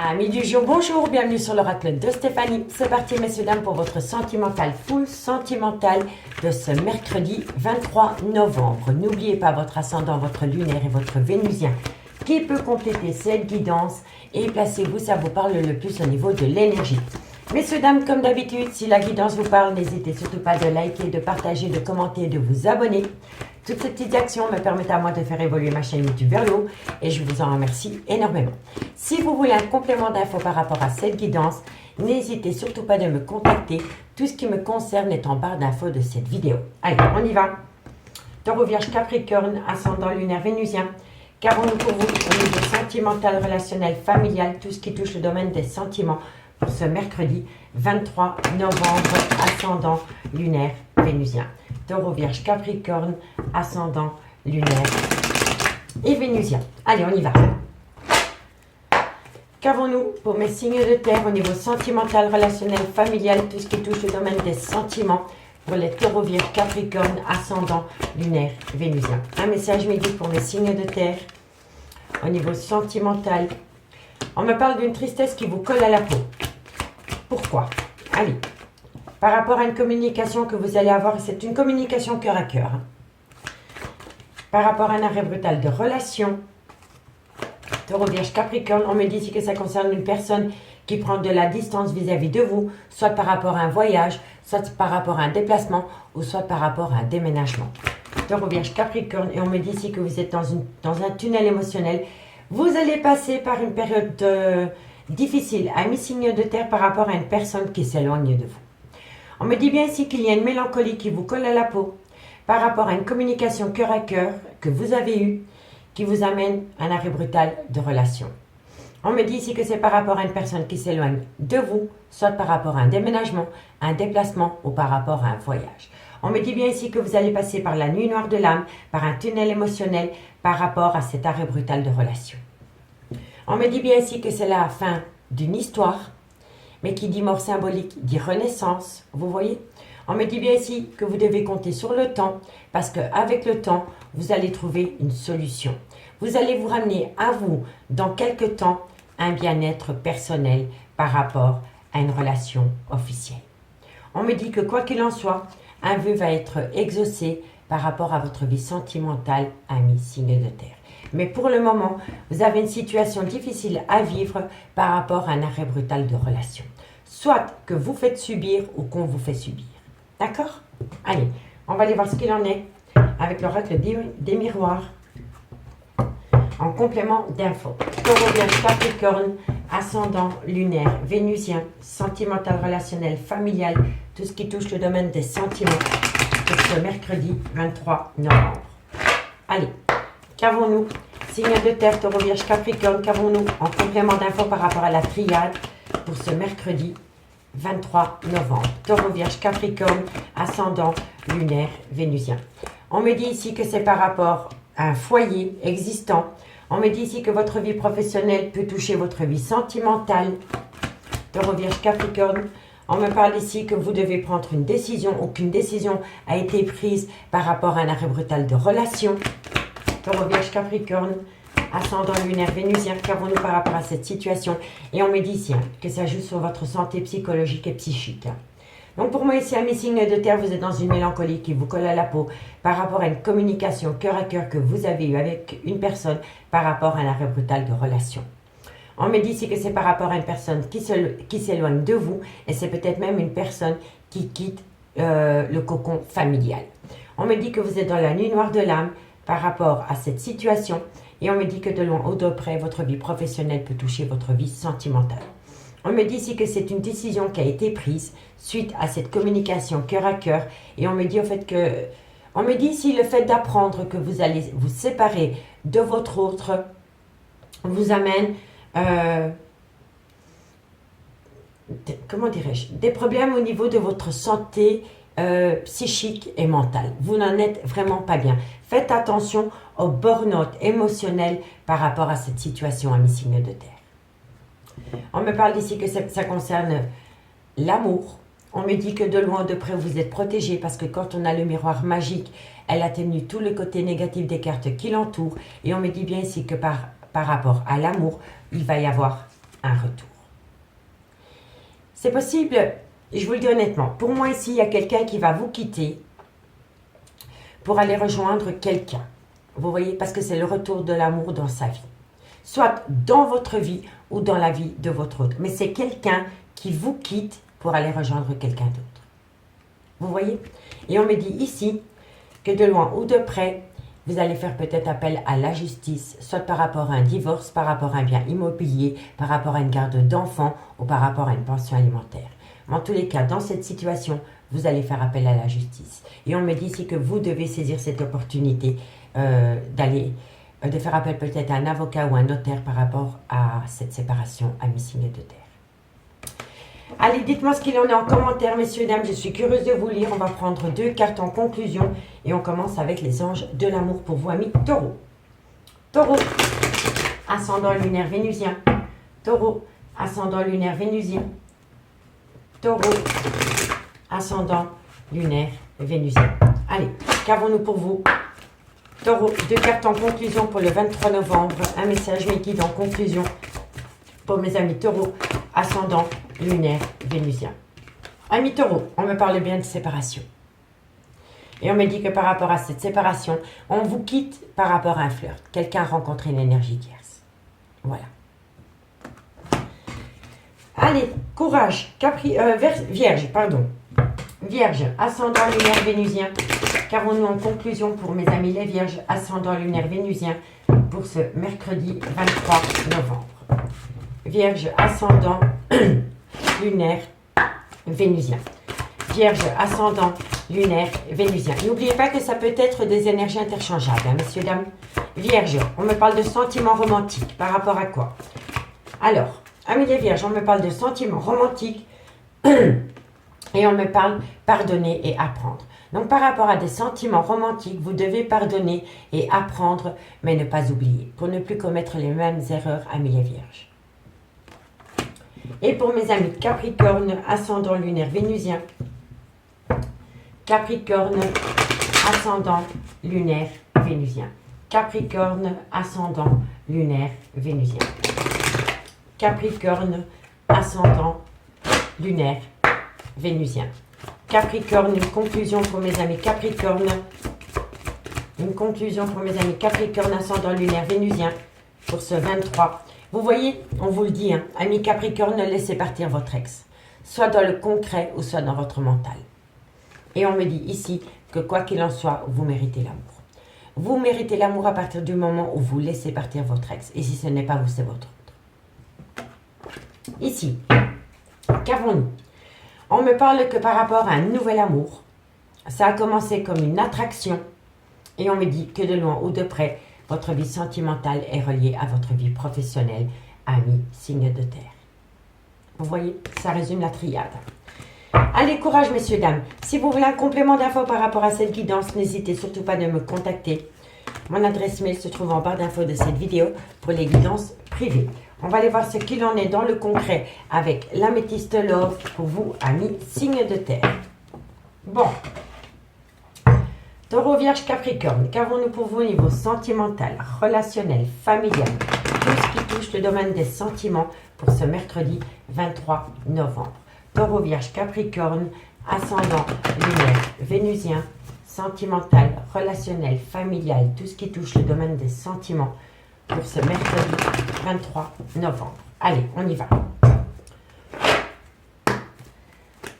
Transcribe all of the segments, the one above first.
Amis du jour, bonjour, bienvenue sur l'oracle de Stéphanie. C'est parti messieurs dames pour votre sentimental full sentimental de ce mercredi 23 novembre. N'oubliez pas votre ascendant, votre lunaire et votre vénusien qui peut compléter cette guidance et placez-vous, ça vous parle le plus au niveau de l'énergie. Messieurs dames, comme d'habitude, si la guidance vous parle, n'hésitez surtout pas de liker, de partager, de commenter, de vous abonner. Toutes ces petites actions me permettent à moi de faire évoluer ma chaîne YouTube vers le haut et je vous en remercie énormément. Si vous voulez un complément d'infos par rapport à cette guidance, n'hésitez surtout pas de me contacter. Tout ce qui me concerne est en barre d'infos de cette vidéo. Allez, on y va. Taureau, Vierge, Capricorne, ascendant lunaire vénusien. Qu'avons-nous pour vous au niveau sentimental, relationnel, familial, tout ce qui touche le domaine des sentiments pour ce mercredi 23 novembre, ascendant lunaire vénusien. Taureau, Vierge, Capricorne, ascendant lunaire et vénusien. Allez, on y va. Qu'avons-nous pour mes signes de terre au niveau sentimental, relationnel, familial, tout ce qui touche le domaine des sentiments pour les taureaux, Vierge, Capricorne, ascendant lunaire vénusien. Un message midi pour mes signes de terre au niveau sentimental. On me parle d'une tristesse qui vous colle à la peau. Pourquoi? Allez. Par rapport à une communication que vous allez avoir, c'est une communication cœur à cœur. Par rapport à un arrêt brutal de relation, Taureau, Vierge, Capricorne, on me dit ici que ça concerne une personne qui prend de la distance vis-à-vis de vous, soit par rapport à un voyage, soit par rapport à un déplacement, ou soit par rapport à un déménagement. Taureau, Vierge, Capricorne, et on me dit ici que vous êtes dans un tunnel émotionnel. Vous allez passer par une période difficile, à mi-signe de terre par rapport à une personne qui s'éloigne de vous. On me dit bien ici qu'il y a une mélancolie qui vous colle à la peau par rapport à une communication cœur à cœur que vous avez eue qui vous amène à un arrêt brutal de relation. On me dit ici que c'est par rapport à une personne qui s'éloigne de vous, soit par rapport à un déménagement, un déplacement ou par rapport à un voyage. On me dit bien ici que vous allez passer par la nuit noire de l'âme, par un tunnel émotionnel par rapport à cet arrêt brutal de relation. On me dit bien ici que c'est la fin d'une histoire, mais qui dit mort symbolique, dit renaissance, vous voyez. On me dit bien ici que vous devez compter sur le temps, parce qu'avec le temps, vous allez trouver une solution. Vous allez vous ramener à vous, dans quelques temps, un bien-être personnel par rapport à une relation officielle. On me dit que quoi qu'il en soit, un vœu va être exaucé par rapport à votre vie sentimentale, ami signe de terre. Mais pour le moment, vous avez une situation difficile à vivre par rapport à un arrêt brutal de relation. Soit que vous faites subir ou qu'on vous fait subir. D'accord? Allez, on va aller voir ce qu'il en est avec l'oracle des miroirs. En complément d'infos. Taureau, Vierge, Capricorne, ascendant lunaire, vénusien, sentimental, relationnel, familial, tout ce qui touche le domaine des sentiments pour ce mercredi 23 novembre. Allez, qu'avons-nous? Signe de terre, Taureau, Vierge, Capricorne, qu'avons-nous en complément d'infos par rapport à la triade pour ce mercredi 23 novembre. Taureau, Vierge, Capricorne, ascendant lunaire, vénusien. On me dit ici que c'est par rapport à un foyer existant. On me dit ici que votre vie professionnelle peut toucher votre vie sentimentale. Taureau, Vierge, Capricorne. On me parle ici que vous devez prendre une décision ou qu'une décision a été prise par rapport à un arrêt brutal de relation. Taureau, Vierge, Capricorne, ascendant lunaire, vénusien, qu'avons-nous par rapport à cette situation? Et on me dit ici que ça joue sur votre santé psychologique et psychique. Donc pour moi ici, à mes signes de terre, vous êtes dans une mélancolie qui vous colle à la peau par rapport à une communication cœur à cœur que vous avez eue avec une personne par rapport à un arrêt brutal de relation. On me dit ici que c'est par rapport à une personne qui s'éloigne de vous et c'est peut-être même une personne qui quitte le cocon familial. On me dit que vous êtes dans la nuit noire de l'âme par rapport à cette situation et on me dit que de loin ou de près, votre vie professionnelle peut toucher votre vie sentimentale. On me dit ici que c'est une décision qui a été prise suite à cette communication cœur à cœur et on me dit au fait que, on me dit ici le fait d'apprendre que vous allez vous séparer de votre autre vous amène, comment dirais-je, des problèmes au niveau de votre santé psychique et mentale. Vous n'en êtes vraiment pas bien. Faites attention au burn-out émotionnel par rapport à cette situation à mes signes de terre. On me parle ici que ça concerne l'amour. On me dit que de loin de près vous êtes protégé parce que quand on a le miroir magique, elle atténue tout le côté négatif des cartes qui l'entourent. Et on me dit bien ici que par rapport à l'amour, il va y avoir un retour. C'est possible, je vous le dis honnêtement, pour moi ici, il y a quelqu'un qui va vous quitter pour aller rejoindre quelqu'un. Vous voyez, parce que c'est le retour de l'amour dans sa vie. Soit dans votre vie ou dans la vie de votre autre. Mais c'est quelqu'un qui vous quitte pour aller rejoindre quelqu'un d'autre. Vous voyez? Et on me dit ici que de loin ou de près, vous allez faire peut-être appel à la justice, soit par rapport à un divorce, par rapport à un bien immobilier, par rapport à une garde d'enfants ou par rapport à une pension alimentaire. Mais en tous les cas, dans cette situation, vous allez faire appel à la justice. Et on me dit ici que vous devez saisir cette opportunité de faire appel peut-être à un avocat ou un notaire par rapport à cette séparation amis signe de terre. Allez, dites-moi ce qu'il en est en commentaire, messieurs, dames. Je suis curieuse de vous lire. On va prendre 2 cartes en conclusion. Et on commence avec les anges de l'amour pour vous, amis taureaux. Taureau, ascendant lunaire vénusien. Taureau, ascendant lunaire vénusien. Taureau, ascendant lunaire vénusien. Allez, qu'avons-nous pour vous? Taureau, 2 cartes en conclusion pour le 23 novembre. Un message mes guides en conclusion pour mes amis taureaux, ascendant lunaire vénusien. Amis taureaux, on me parle bien de séparation. Et on me dit que par rapport à cette séparation, on vous quitte par rapport à un flirt. Quelqu'un a rencontré une énergie tierce. Voilà. Allez, courage. Vierge, pardon. Vierge, ascendant lunaire vénusien. Qu'avons-nous en conclusion pour mes amis les vierges, ascendant lunaire vénusien pour ce mercredi 23 novembre. Vierge, ascendant lunaire vénusien. Vierge, ascendant lunaire vénusien. N'oubliez pas que ça peut être des énergies interchangeables, hein, messieurs, dames. Vierge, on me parle de sentiments romantiques. Par rapport à quoi? Alors, amis les vierges, on me parle de sentiments romantiques et on me parle pardonner et apprendre. Donc, par rapport à des sentiments romantiques, vous devez pardonner et apprendre, mais ne pas oublier, pour ne plus commettre les mêmes erreurs, amis les vierges. Et pour mes amis Capricorne, ascendant lunaire vénusien. Capricorne, ascendant lunaire vénusien. Capricorne, ascendant lunaire vénusien. Capricorne, ascendant lunaire vénusien. Capricorne, une conclusion pour mes amis Capricorne. Une conclusion pour mes amis Capricorne, ascendant lunaire vénusien pour ce 23. Vous voyez, on vous le dit, hein, amis Capricorne, ne laissez partir votre ex. Soit dans le concret ou soit dans votre mental. Et on me dit ici que quoi qu'il en soit, vous méritez l'amour. Vous méritez l'amour à partir du moment où vous laissez partir votre ex. Et si ce n'est pas vous, c'est votre autre. Ici, qu'avons-nous? On me parle que par rapport à un nouvel amour, ça a commencé comme une attraction. Et on me dit que de loin ou de près, votre vie sentimentale est reliée à votre vie professionnelle, amis, signe de terre. Vous voyez, ça résume la triade. Allez, courage, messieurs, dames. Si vous voulez un complément d'infos par rapport à cette guidance, n'hésitez surtout pas de me contacter. Mon adresse mail se trouve en barre d'infos de cette vidéo pour les guidances privées. On va aller voir ce qu'il en est dans le concret avec l'améthyste love pour vous, amis, signe de terre. Bon. Taureau, Vierge, Capricorne, qu'avons-nous pour vous au niveau sentimental, relationnel, familial, tout ce qui touche le domaine des sentiments pour ce mercredi 23 novembre. Taureau, Vierge, Capricorne, ascendant lunaire vénusien, sentimental, relationnel, familial, tout ce qui touche le domaine des sentiments pour ce mercredi 23 novembre. Allez, on y va.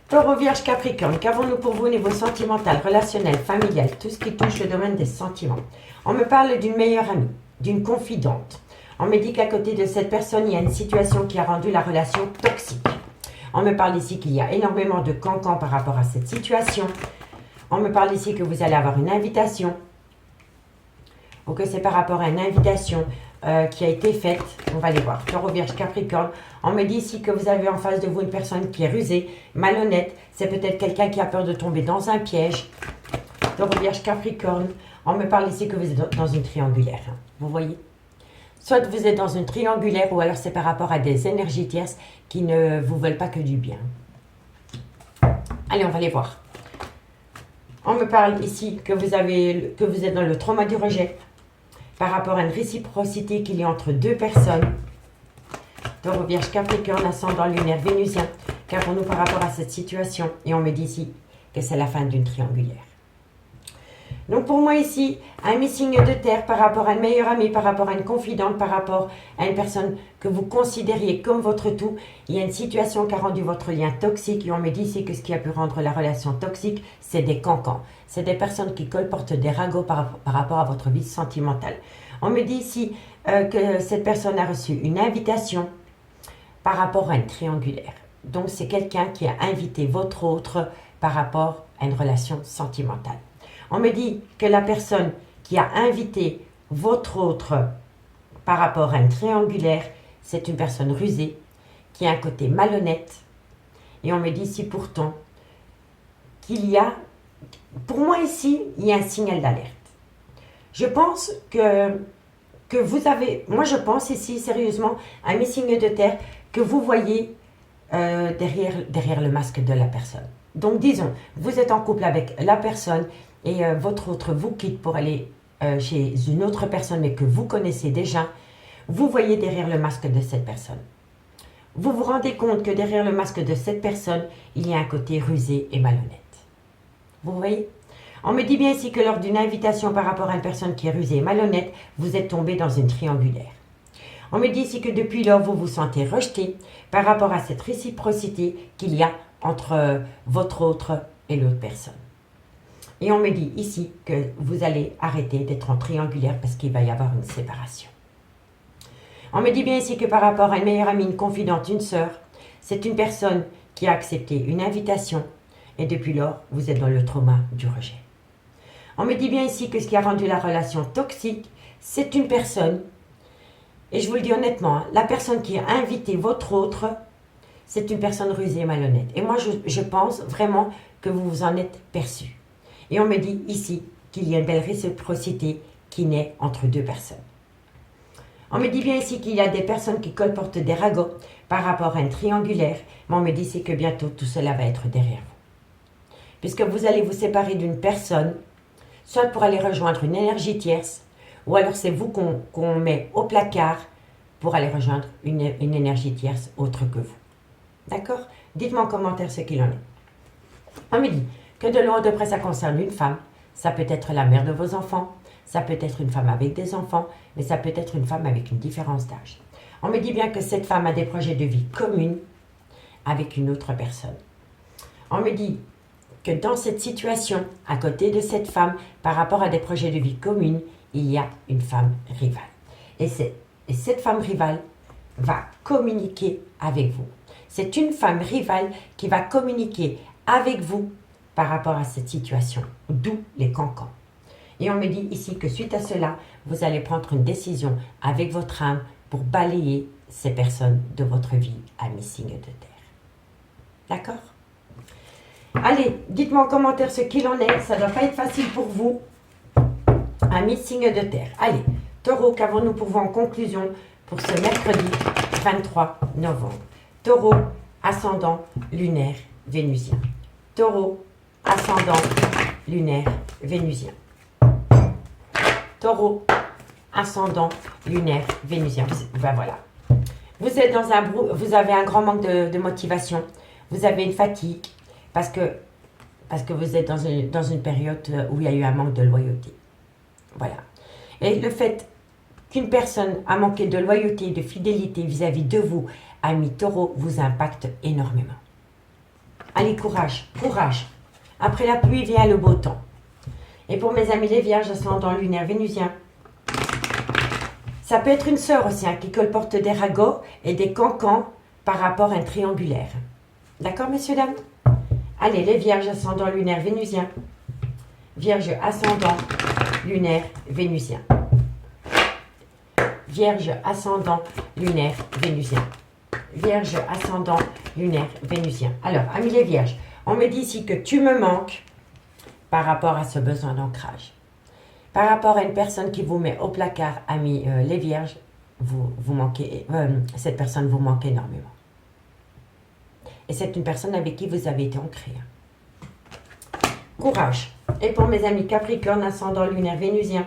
Taureau, Vierge, Capricorne, qu'avons-nous pour vous au niveau sentimental, relationnel, familial, tout ce qui touche le domaine des sentiments? On me parle d'une meilleure amie, d'une confidente. On me dit qu'à côté de cette personne, il y a une situation qui a rendu la relation toxique. On me parle ici qu'il y a énormément de cancans par rapport à cette situation. On me parle ici que vous allez avoir une invitation, ou que c'est par rapport à une invitation qui a été faite. On va aller voir. Taureau, Vierge, Capricorne. On me dit ici que vous avez en face de vous une personne qui est rusée, malhonnête. C'est peut-être quelqu'un qui a peur de tomber dans un piège. Taureau, Vierge, Capricorne. On me parle ici que vous êtes dans une triangulaire. Hein. Vous voyez? Soit vous êtes dans une triangulaire ou alors c'est par rapport à des énergies tierces qui ne vous veulent pas que du bien. Allez, on va les voir. On me parle ici que vous êtes dans le trauma du rejet par rapport à une réciprocité qu'il y a entre deux personnes. Taureau, Vierge, Capricorne, ascendant lunaire, Vénusien. Qu'avons-nous par rapport à cette situation? Et on me dit ici que c'est la fin d'une triangulaire. Donc pour moi ici, un missing de terre par rapport à une meilleure amie, par rapport à une confidente, par rapport à une personne que vous considériez comme votre tout, il y a une situation qui a rendu votre lien toxique et on me dit ici que ce qui a pu rendre la relation toxique, c'est des cancans. C'est des personnes qui colportent des ragots par rapport à votre vie sentimentale. On me dit ici que cette personne a reçu une invitation par rapport à une triangulaire. Donc c'est quelqu'un qui a invité votre autre par rapport à une relation sentimentale. On me dit que la personne qui a invité votre autre par rapport à une triangulaire, c'est une personne rusée, qui a un côté malhonnête. Et on me dit ici pourtant qu'il y a, pour moi ici, il y a un signal d'alerte. Je pense que vous avez, moi je pense ici sérieusement, un missing de terre que vous voyez derrière le masque de la personne. Donc disons, vous êtes en couple avec la personne et votre autre vous quitte pour aller chez une autre personne mais que vous connaissez déjà, vous voyez derrière le masque de cette personne. Vous vous rendez compte que derrière le masque de cette personne, il y a un côté rusé et malhonnête. Vous voyez? On me dit bien ici que lors d'une invitation par rapport à une personne qui est rusée et malhonnête, vous êtes tombé dans une triangulaire. On me dit ici que depuis lors, vous vous sentez rejeté par rapport à cette réciprocité qu'il y a entre votre autre et l'autre personne. Et on me dit ici que vous allez arrêter d'être en triangulaire parce qu'il va y avoir une séparation. On me dit bien ici que par rapport à une meilleure amie, une confidente, une sœur, c'est une personne qui a accepté une invitation et depuis lors, vous êtes dans le trauma du rejet. On me dit bien ici que ce qui a rendu la relation toxique, c'est une personne, et je vous le dis honnêtement, la personne qui a invité votre autre, c'est une personne rusée et malhonnête. Et moi, je pense vraiment que vous vous en êtes perçu. Et on me dit ici qu'il y a une belle réciprocité qui naît entre deux personnes. On me dit bien ici qu'il y a des personnes qui colportent des ragots par rapport à une triangulaire, mais on me dit c'est que bientôt tout cela va être derrière vous. Puisque vous allez vous séparer d'une personne, soit pour aller rejoindre une énergie tierce, ou alors c'est vous qu'on met au placard pour aller rejoindre une énergie tierce autre que vous. D'accord? Dites-moi en commentaire ce qu'il en est. On me dit que de loin ou de près ça concerne une femme, ça peut être la mère de vos enfants, ça peut être une femme avec des enfants, mais ça peut être une femme avec une différence d'âge. On me dit bien que cette femme a des projets de vie communs avec une autre personne. On me dit que dans cette situation, à côté de cette femme, par rapport à des projets de vie communs, il y a une femme rivale. Et cette femme rivale va communiquer avec vous. C'est une femme rivale qui va communiquer avec vous par rapport à cette situation, d'où les cancans. Et on me dit ici que suite à cela, vous allez prendre une décision avec votre âme pour balayer ces personnes de votre vie à missing de terre. D'accord? Allez, dites-moi en commentaire ce qu'il en est. Ça ne doit pas être facile pour vous. Un missing de terre. Allez, Taureau, qu'avons-nous pour vous en conclusion pour ce mercredi 23 novembre? Taureau, ascendant, lunaire, vénusien. Taureau, ascendant, lunaire, vénusien. Taureau, ascendant, lunaire, vénusien. Ben voilà. Vous êtes dans vous avez un grand manque de motivation. Vous avez une fatigue parce que vous êtes dans une période où il y a eu un manque de loyauté. Voilà. Et le fait qu'une personne a manqué de loyauté, de fidélité vis-à-vis de vous, ami Taureau, vous impacte énormément. Allez, courage, courage. Après la pluie vient le beau temps. Et pour mes amis les vierges, ascendant lunaire vénusien, ça peut être une sœur aussi hein, qui colporte des ragots et des cancans par rapport à un triangulaire. D'accord, messieurs, dames? Allez, les vierges, ascendant lunaire vénusien. Vierge, ascendant lunaire vénusien. Vierge, ascendant lunaire vénusien. Vierge, ascendant lunaire vénusien. Alors, amis les vierges, on me dit ici que tu me manques par rapport à ce besoin d'ancrage. Par rapport à une personne qui vous met au placard, amis les vierges, vous manquez, cette personne vous manque énormément. Et c'est une personne avec qui vous avez été ancré. Courage. Et pour mes amis Capricorne, ascendant lunaire vénusien.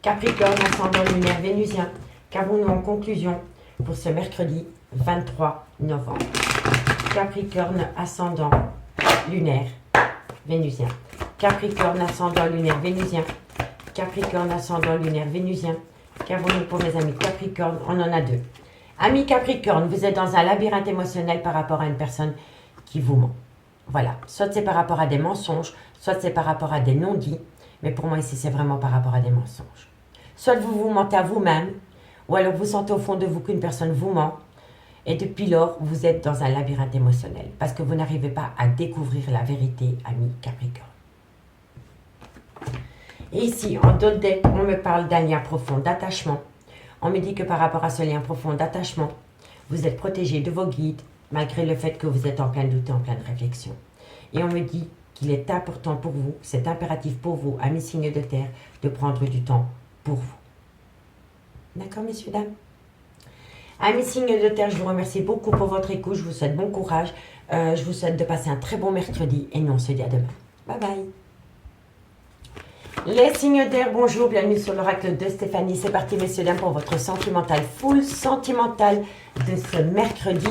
Capricorne, ascendant lunaire vénusien. Qu'avons-nous en conclusion pour ce mercredi 23 novembre. Capricorne, ascendant lunaire, vénusien. Capricorne, ascendant lunaire, vénusien. Capricorne, ascendant lunaire, vénusien. Qu'avons-nous pour mes amis Capricorne? On en a deux. Amis Capricorne, vous êtes dans un labyrinthe émotionnel par rapport à une personne qui vous ment. Voilà, soit c'est par rapport à des mensonges, soit c'est par rapport à des non-dits, mais pour moi ici c'est vraiment par rapport à des mensonges. Soit vous vous mentez à vous-même, ou alors vous sentez au fond de vous qu'une personne vous ment, et depuis lors vous êtes dans un labyrinthe émotionnel, parce que vous n'arrivez pas à découvrir la vérité, amis Capricorne. Et ici, en d'autres decks, on me parle d'un lien profond d'attachement. On me dit que par rapport à ce lien profond d'attachement, vous êtes protégé de vos guides, malgré le fait que vous êtes en plein doute et en pleine réflexion. Et on me dit qu'il est important pour vous, c'est impératif pour vous, amis signes de terre, de prendre du temps pour vous. D'accord, messieurs, dames? Amis signes de terre, je vous remercie beaucoup pour votre écoute, je vous souhaite bon courage, je vous souhaite de passer un très bon mercredi et nous on se dit à demain. Bye bye. Les signes d'air, bonjour, bienvenue sur l'oracle de Stéphanie. C'est parti, messieurs, dames, pour votre sentimental, full sentimental de ce mercredi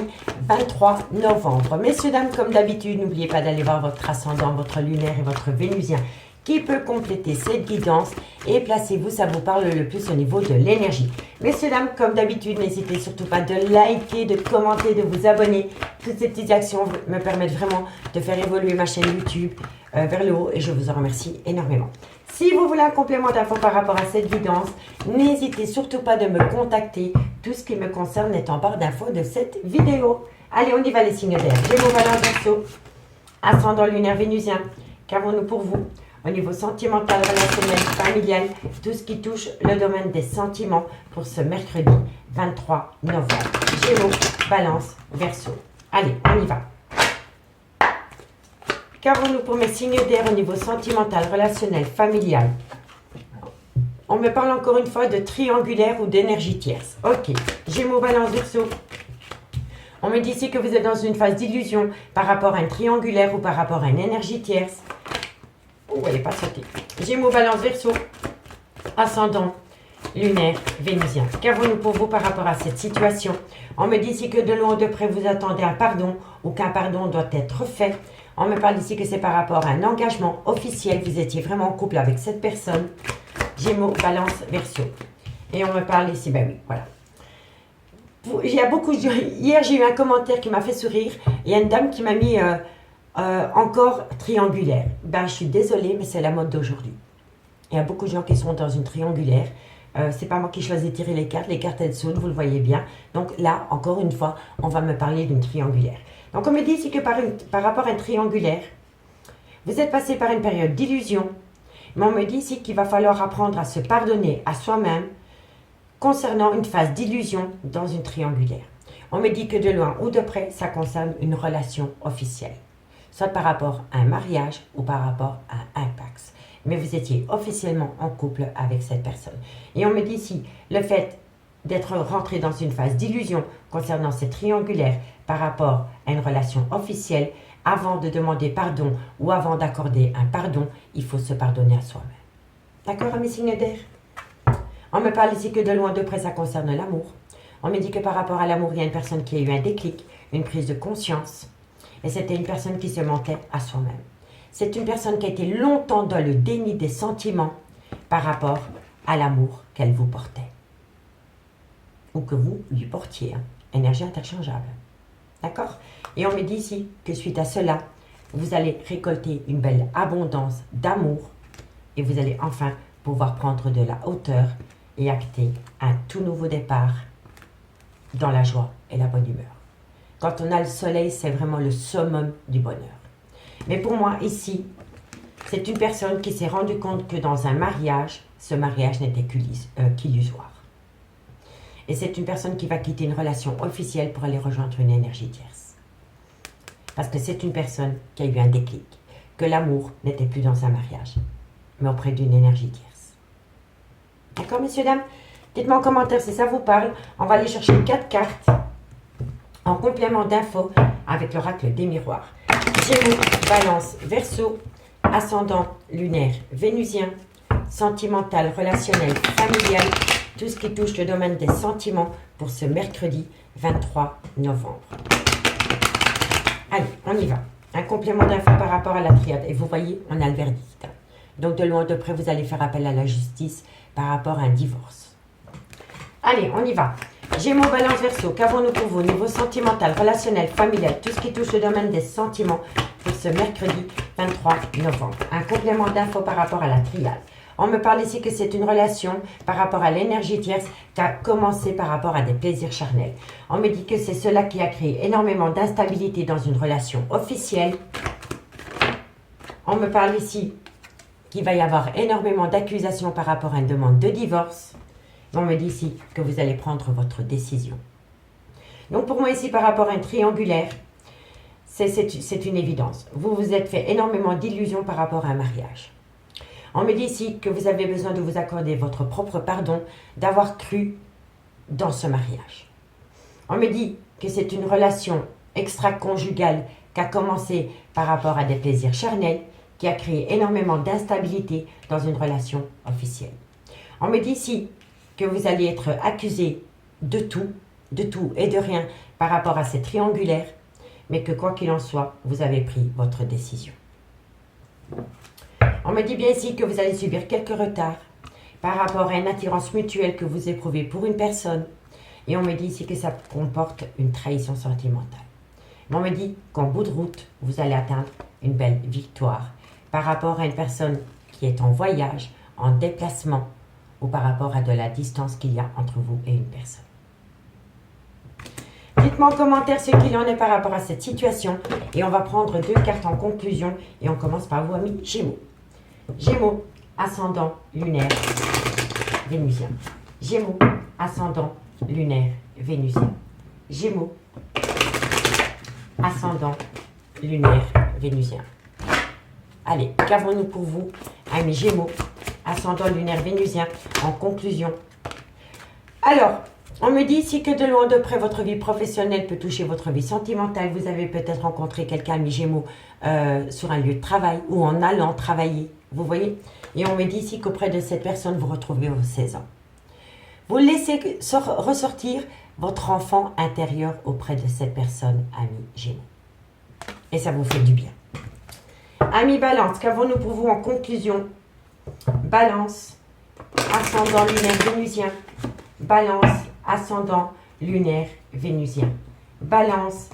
23 novembre. Messieurs, dames, comme d'habitude, n'oubliez pas d'aller voir votre ascendant, votre lunaire et votre vénusien qui peut compléter cette guidance et placez-vous, ça vous parle le plus au niveau de l'énergie. Messieurs, dames, comme d'habitude, n'hésitez surtout pas de liker, de commenter, de vous abonner. Toutes ces petites actions me permettent vraiment de faire évoluer ma chaîne YouTube vers le haut et je vous en remercie énormément. Si vous voulez un complément d'infos par rapport à cette guidance, n'hésitez surtout pas de me contacter. Tout ce qui me concerne est en barre d'infos de cette vidéo. Allez, on y va les signes d'air. Gémeaux, Balance, Verseau, ascendant lunaire vénusien. Qu'avons-nous pour vous au niveau sentimental, relationnel, familial, tout ce qui touche le domaine des sentiments pour ce mercredi 23 novembre. Gémeaux, Balance, Verseau. Allez, on y va. Qu'avons-nous pour mes signes d'air au niveau sentimental, relationnel, familial? On me parle encore une fois de triangulaire ou d'énergie tierce. Ok, Gémeaux, Balance, Verseau. On me dit ici que vous êtes dans une phase d'illusion par rapport à un triangulaire ou par rapport à une énergie tierce. Oh, elle n'est pas sautée. Gémeaux, Balance, Verseau. Ascendant, lunaire, vénusien. Qu'avons-nous pour vous par rapport à cette situation? On me dit ici que de loin ou de près vous attendez un pardon ou qu'un pardon doit être fait. On me parle ici que c'est par rapport à un engagement officiel. Vous étiez vraiment en couple avec cette personne. Gémeaux, Balance, Verseau. Et on me parle ici, ben oui, voilà. Il y a beaucoup de... Hier, j'ai eu un commentaire qui m'a fait sourire. Il y a une dame qui m'a mis encore triangulaire. Ben, je suis désolée, mais c'est la mode d'aujourd'hui. Il y a beaucoup de gens qui sont dans une triangulaire. C'est pas moi qui choisis de tirer les cartes. Les cartes, elles sonnent, vous le voyez bien. Donc là, encore une fois, on va me parler d'une triangulaire. Donc on me dit ici que par rapport à un triangulaire, vous êtes passé par une période d'illusion, mais on me dit ici qu'il va falloir apprendre à se pardonner à soi-même concernant une phase d'illusion dans une triangulaire. On me dit que de loin ou de près, ça concerne une relation officielle, soit par rapport à un mariage ou par rapport à un pax. Mais vous étiez officiellement en couple avec cette personne. Et on me dit ici, le fait d'être rentré dans une phase d'illusion concernant ces triangulaires par rapport à une relation officielle, avant de demander pardon ou avant d'accorder un pardon, il faut se pardonner à soi-même. D'accord, mes signes d'air? On me parle ici que de loin de près, ça concerne l'amour. On me dit que par rapport à l'amour, il y a une personne qui a eu un déclic, une prise de conscience. Et c'était une personne qui se mentait à soi-même. C'est une personne qui a été longtemps dans le déni des sentiments par rapport à l'amour qu'elle vous portait. Ou que vous lui portiez, hein. Énergie interchangeable. D'accord? Et on me dit ici que suite à cela, vous allez récolter une belle abondance d'amour et vous allez enfin pouvoir prendre de la hauteur et acter un tout nouveau départ dans la joie et la bonne humeur. Quand on a le soleil, c'est vraiment le summum du bonheur. Mais pour moi, ici, c'est une personne qui s'est rendue compte que dans un mariage, ce mariage n'était qu'illusoire. Et c'est une personne qui va quitter une relation officielle pour aller rejoindre une énergie tierce. Parce que c'est une personne qui a eu un déclic, que l'amour n'était plus dans un mariage, mais auprès d'une énergie tierce. D'accord, messieurs, dames? Dites-moi en commentaire si ça vous parle. On va aller chercher 4 cartes en complément d'infos avec l'oracle des miroirs. Gémeaux, Balance, Verseau, ascendant lunaire, vénusien, sentimental, relationnel, familial. tout ce qui touche le domaine des sentiments pour ce mercredi 23 novembre. Allez, on y va. Un complément d'info par rapport à la triade. Et vous voyez, on a le verdict. Donc, de loin ou de près, vous allez faire appel à la justice par rapport à un divorce. Allez, on y va. Gémeaux, Balance, Verseau, qu'avons-nous pour vous au niveau sentimental, relationnel, familial, tout ce qui touche le domaine des sentiments pour ce mercredi 23 novembre. Un complément d'info par rapport à la triade. On me parle ici que c'est une relation par rapport à l'énergie tierce qui a commencé par rapport à des plaisirs charnels. On me dit que c'est cela qui a créé énormément d'instabilité dans une relation officielle. On me parle ici qu'il va y avoir énormément d'accusations par rapport à une demande de divorce. On me dit ici que vous allez prendre votre décision. Donc pour moi ici, par rapport à un triangulaire, c'est une évidence. Vous vous êtes fait énormément d'illusions par rapport à un mariage. On me dit ici que vous avez besoin de vous accorder votre propre pardon d'avoir cru dans ce mariage. On me dit que c'est une relation extra-conjugale qui a commencé par rapport à des plaisirs charnels, qui a créé énormément d'instabilité dans une relation officielle. On me dit ici que vous allez être accusé de tout et de rien par rapport à ces triangulaires, mais que quoi qu'il en soit, vous avez pris votre décision. On me dit bien ici que vous allez subir quelques retards par rapport à une attirance mutuelle que vous éprouvez pour une personne, et on me dit ici que ça comporte une trahison sentimentale. Mais on me dit qu'en bout de route, vous allez atteindre une belle victoire par rapport à une personne qui est en voyage, en déplacement, ou par rapport à de la distance qu'il y a entre vous et une personne. Dites-moi en commentaire ce qu'il en est par rapport à cette situation. Et on va prendre 2 cartes en conclusion. Et on commence par vous, amis Gémeaux. Gémeaux, ascendant, lunaire, vénusien. Gémeaux, ascendant, lunaire, vénusien. Gémeaux, ascendant, lunaire, vénusien. Allez, qu'avons-nous pour vous, amis Gémeaux, ascendant lunaire vénusien, en conclusion? Alors, on me dit ici que de loin de près, votre vie professionnelle peut toucher votre vie sentimentale. Vous avez peut-être rencontré quelqu'un, amis Gémeaux, sur un lieu de travail ou en allant travailler. Vous voyez? Et on me dit ici qu'auprès de cette personne, vous retrouvez vos 16 ans. Vous laissez ressortir votre enfant intérieur auprès de cette personne, amis Gémeaux. Et ça vous fait du bien. Amis Balance, qu'avons-nous pour vous en conclusion? Balance, ascendant lunaire vénusien. Balance, ascendant lunaire vénusien. Balance,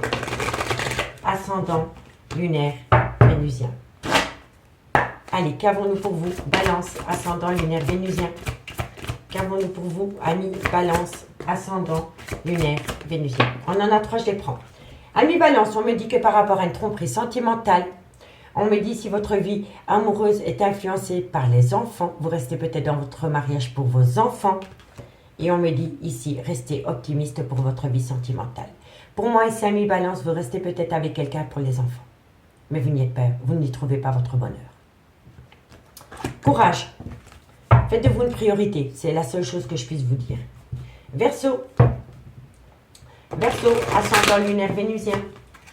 ascendant lunaire vénusien. Allez, qu'avons-nous pour vous? Balance, ascendant lunaire vénusien. Qu'avons-nous pour vous, amis Balance, ascendant lunaire vénusien? On en a 3, je les prends. Amis Balance, on me dit que par rapport à une tromperie sentimentale, on me dit si votre vie amoureuse est influencée par les enfants, vous restez peut-être dans votre mariage pour vos enfants. Et on me dit ici, restez optimiste pour votre vie sentimentale. Pour moi, ici, amis Balance, vous restez peut-être avec quelqu'un pour les enfants. Mais vous n'y êtes pas, vous n'y trouvez pas votre bonheur. Courage. Faites de vous une priorité. C'est la seule chose que je puisse vous dire. Verseau. Verseau, ascendant lunaire vénusien.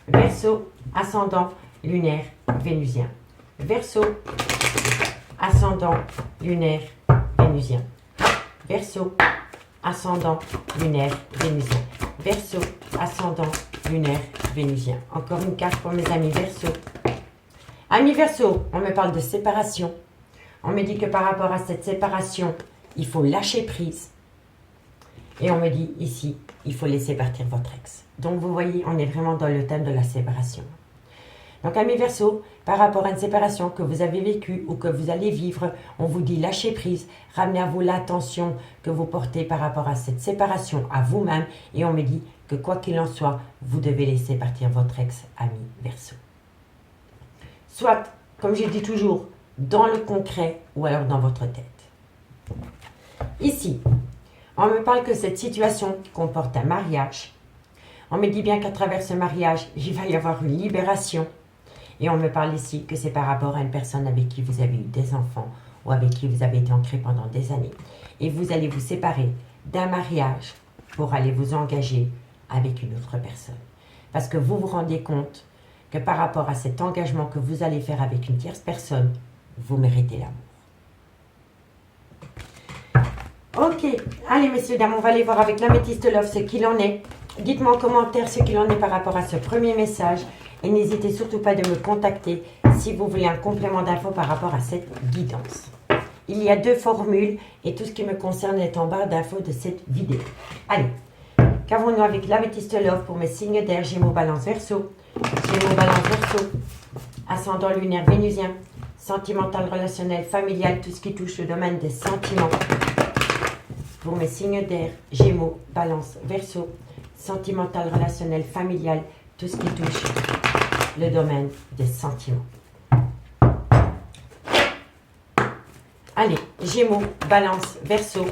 Verseau, ascendant lunaire vénusien. Verseau, ascendant lunaire vénusien. Verseau, ascendant lunaire vénusien. Verseau, ascendant lunaire vénusien. Encore une carte pour mes amis Verseau. Amis Verseau, on me parle de séparation. On me dit que par rapport à cette séparation, il faut lâcher prise. Et on me dit ici, il faut laisser partir votre ex. Donc vous voyez, on est vraiment dans le thème de la séparation. Donc amis Verseau, par rapport à une séparation que vous avez vécue ou que vous allez vivre, on vous dit lâchez prise, ramenez à vous l'attention que vous portez par rapport à cette séparation à vous-même. Et on me dit que quoi qu'il en soit, vous devez laisser partir votre ex, ami Verseau. Soit, comme je dis toujours, dans le concret ou alors dans votre tête. Ici, on me parle que cette situation comporte un mariage. On me dit bien qu'à travers ce mariage, il va y avoir une libération. Et on me parle ici que c'est par rapport à une personne avec qui vous avez eu des enfants ou avec qui vous avez été ancré pendant des années. Et vous allez vous séparer d'un mariage pour aller vous engager avec une autre personne. Parce que vous vous rendez compte que par rapport à cet engagement que vous allez faire avec une tierce personne, vous méritez l'amour. Ok, allez messieurs, dames, on va aller voir avec l'améthyste love ce qu'il en est. Dites-moi en commentaire ce qu'il en est par rapport à ce premier message. Et n'hésitez surtout pas de me contacter si vous voulez un complément d'infos par rapport à cette guidance. Il y a 2 formules et tout ce qui me concerne est en barre d'infos de cette vidéo. Allez, qu'avons-nous avec l'améthyste love pour mes signes d'air, Gémeaux, Balance, Verseau. Gémeaux, Balance, Verseau. Ascendant lunaire vénusien. Sentimental, relationnel, familial, tout ce qui touche le domaine des sentiments. Pour mes signes d'air, Gémeaux, Balance, Verseau. Sentimental, relationnel, familial, tout ce qui touche le domaine des sentiments. Allez, Gémeaux, Balance, Verseau,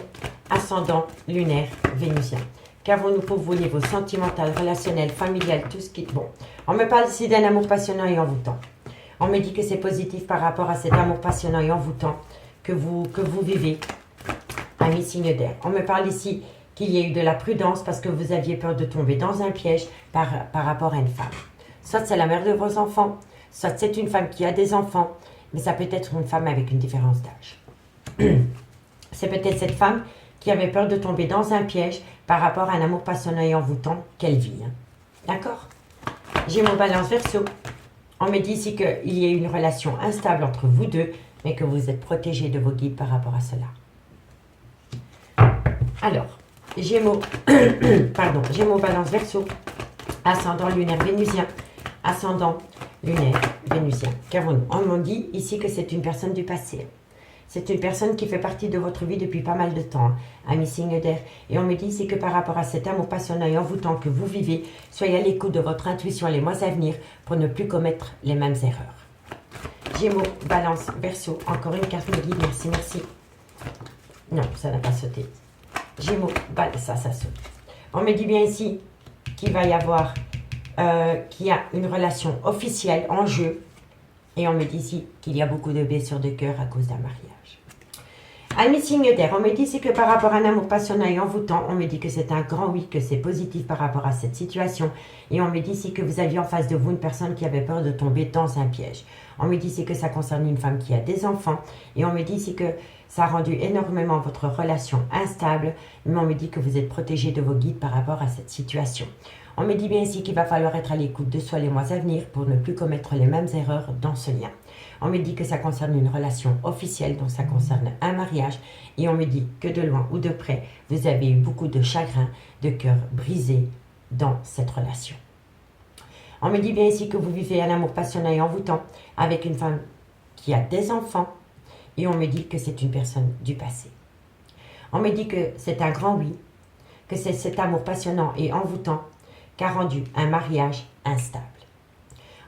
ascendant lunaire vénusien. Qu'avons-nous pour vous niveau sentimental, relationnel, familial, tout ce qui... Bon, on me parle ici d'un amour passionnant et envoûtant. On me dit que c'est positif par rapport à cet amour passionnant et envoûtant que vous vivez, amis signes d'air. On me parle ici qu'il y a eu de la prudence parce que vous aviez peur de tomber dans un piège par rapport à une femme. Soit c'est la mère de vos enfants, soit c'est une femme qui a des enfants, mais ça peut être une femme avec une différence d'âge. C'est peut-être cette femme qui avait peur de tomber dans un piège par rapport à un amour passionnant et envoûtant qu'elle vit. Hein. D'accord? Gémeaux, Balance, Verseau. On me dit ici qu'il y a une relation instable entre vous deux, mais que vous êtes protégé de vos guides par rapport à cela. Alors, Gémeaux, pardon, Gémeaux, Balance, Verseau, ascendant lunaire vénusien, ascendant lunaire vénusien. Qu'avons-nous? On me dit ici que c'est une personne du passé. C'est une personne qui fait partie de votre vie depuis pas mal de temps, hein, amis signes d'air. Et on me dit ici que par rapport à cet amour passionnant et envoûtant que vous vivez, soyez à l'écoute de votre intuition les mois à venir pour ne plus commettre les mêmes erreurs. Gémeaux, Balance, Verseau, encore une carte me guide, merci, merci. Non, ça n'a pas sauté. Gémeaux, Balance, ça saute. On me dit bien ici qu'il va y avoir, qu'il y a une relation officielle en jeu. Et on me dit ici qu'il y a beaucoup de blessures de cœur à cause d'un mariage. Amis signes d'air, on me dit ici que par rapport à un amour passionnant et envoûtant, on me dit que c'est un grand oui, que c'est positif par rapport à cette situation. Et on me dit ici que vous aviez en face de vous une personne qui avait peur de tomber dans un piège. On me dit ici que ça concerne une femme qui a des enfants. Et on me dit ici que ça a rendu énormément votre relation instable. Mais on me dit que vous êtes protégé de vos guides par rapport à cette situation. On me dit bien ici qu'il va falloir être à l'écoute de soi les mois à venir pour ne plus commettre les mêmes erreurs dans ce lien. On me dit que ça concerne une relation officielle, donc ça concerne un mariage. Et on me dit que de loin ou de près, vous avez eu beaucoup de chagrin, de cœur brisé dans cette relation. On me dit bien ici que vous vivez un amour passionnant et envoûtant avec une femme qui a des enfants. Et on me dit que c'est une personne du passé. On me dit que c'est un grand oui, que c'est cet amour passionnant et envoûtant qu'a rendu un mariage instable.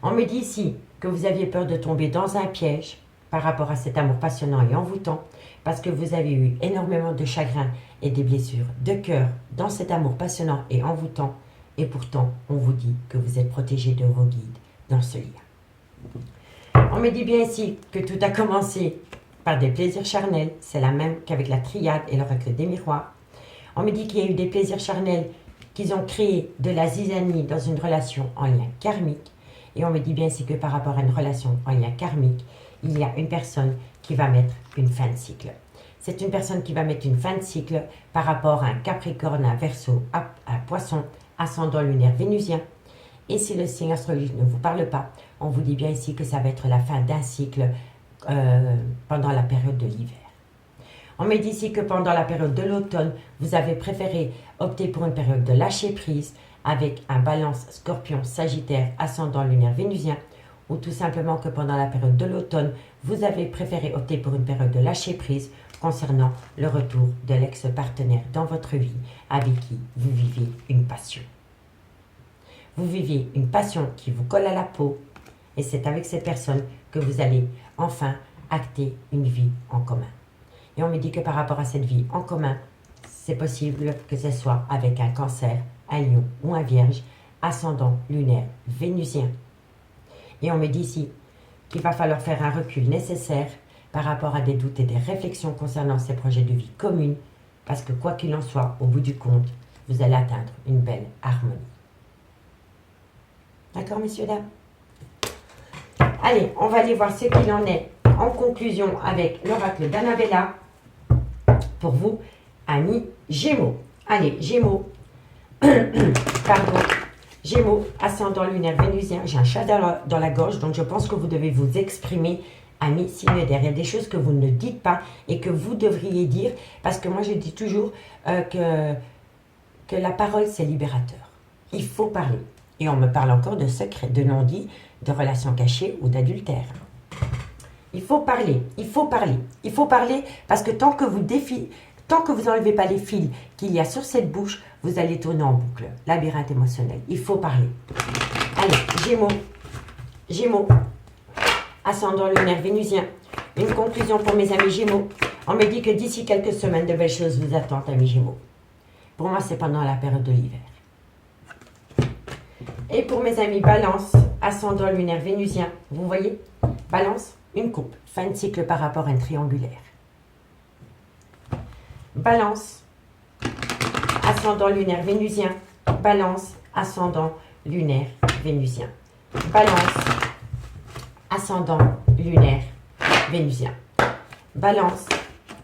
On me dit ici que vous aviez peur de tomber dans un piège par rapport à cet amour passionnant et envoûtant parce que vous avez eu énormément de chagrin et des blessures de cœur dans cet amour passionnant et envoûtant et pourtant on vous dit que vous êtes protégé de vos guides dans ce lien. On me dit bien ici que tout a commencé par des plaisirs charnels, c'est la même qu'avec la triade et l'oracle des miroirs. On me dit qu'il y a eu des plaisirs charnels qu'ils ont créé de la zizanie dans une relation en lien karmique. Et on me dit bien ici que par rapport à une relation en lien karmique, il y a une personne qui va mettre une fin de cycle. C'est une personne qui va mettre une fin de cycle par rapport à un Capricorne, un Verseau, un Poisson, ascendant lunaire vénusien. Et si le signe astrologique ne vous parle pas, on vous dit bien ici que ça va être la fin d'un cycle pendant la période de l'hiver. On me dit ici que pendant la période de l'automne, vous avez préféré opter pour une période de lâcher prise avec un Balance, Scorpion, Sagittaire, ascendant lunaire vénusien, ou tout simplement que pendant la période de l'automne, vous avez préféré opter pour une période de lâcher prise concernant le retour de l'ex-partenaire dans votre vie avec qui vous vivez une passion. Vous vivez une passion qui vous colle à la peau et c'est avec cette personne que vous allez enfin acter une vie en commun. Et on me dit que par rapport à cette vie en commun, c'est possible que ce soit avec un Cancer, un Lion ou un Vierge, ascendant lunaire vénusien. Et on me dit ici qu'il va falloir faire un recul nécessaire par rapport à des doutes et des réflexions concernant ces projets de vie communs, parce que quoi qu'il en soit, au bout du compte, vous allez atteindre une belle harmonie. D'accord, messieurs, dames? Allez, on va aller voir ce qu'il en est en conclusion avec l'oracle d'Annabella pour vous, amis Gémeaux. Allez, Gémeaux, pardon, Gémeaux, ascendant lunaire vénusien. J'ai un chat dans la gorge, donc je pense que vous devez vous exprimer, amis signe d'air. Il y a des choses que vous ne dites pas et que vous devriez dire, parce que moi je dis toujours que la parole c'est libérateur. Il faut parler. Et on me parle encore de secrets, de non-dits, de relations cachées ou d'adultère. Il faut parler, il faut parler, il faut parler, parce que tant que vous n'enlevez pas les fils qu'il y a sur cette bouche, vous allez tourner en boucle. Labyrinthe émotionnel. Il faut parler. Allez, Gémeaux. Gémeaux. Ascendant lunaire vénusien. Une conclusion pour mes amis Gémeaux. On me dit que d'ici quelques semaines, de belles choses vous attendent, amis Gémeaux. Pour moi, c'est pendant la période de l'hiver. Et pour mes amis Balance, ascendant lunaire vénusien, vous voyez, Balance, une coupe, fin de cycle par rapport à un triangulaire. Balance, ascendant lunaire vénusien, Balance, ascendant lunaire vénusien. Balance, ascendant lunaire vénusien. Balance.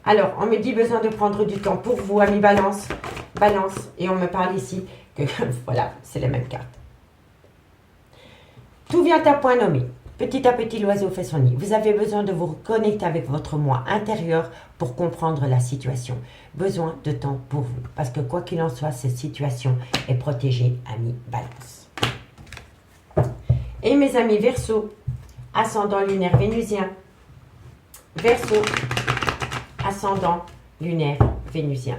Alors, on me dit besoin de prendre du temps pour vous, amis Balance. Balance, et on me parle ici que, voilà, c'est les mêmes cartes. Tout vient à point nommé. Petit à petit, l'oiseau fait son nid. Vous avez besoin de vous reconnecter avec votre moi intérieur pour comprendre la situation. Besoin de temps pour vous. Parce que quoi qu'il en soit, cette situation est protégée, amis Balance. Et mes amis Verseau, ascendant lunaire vénusien. Verseau, ascendant lunaire vénusien.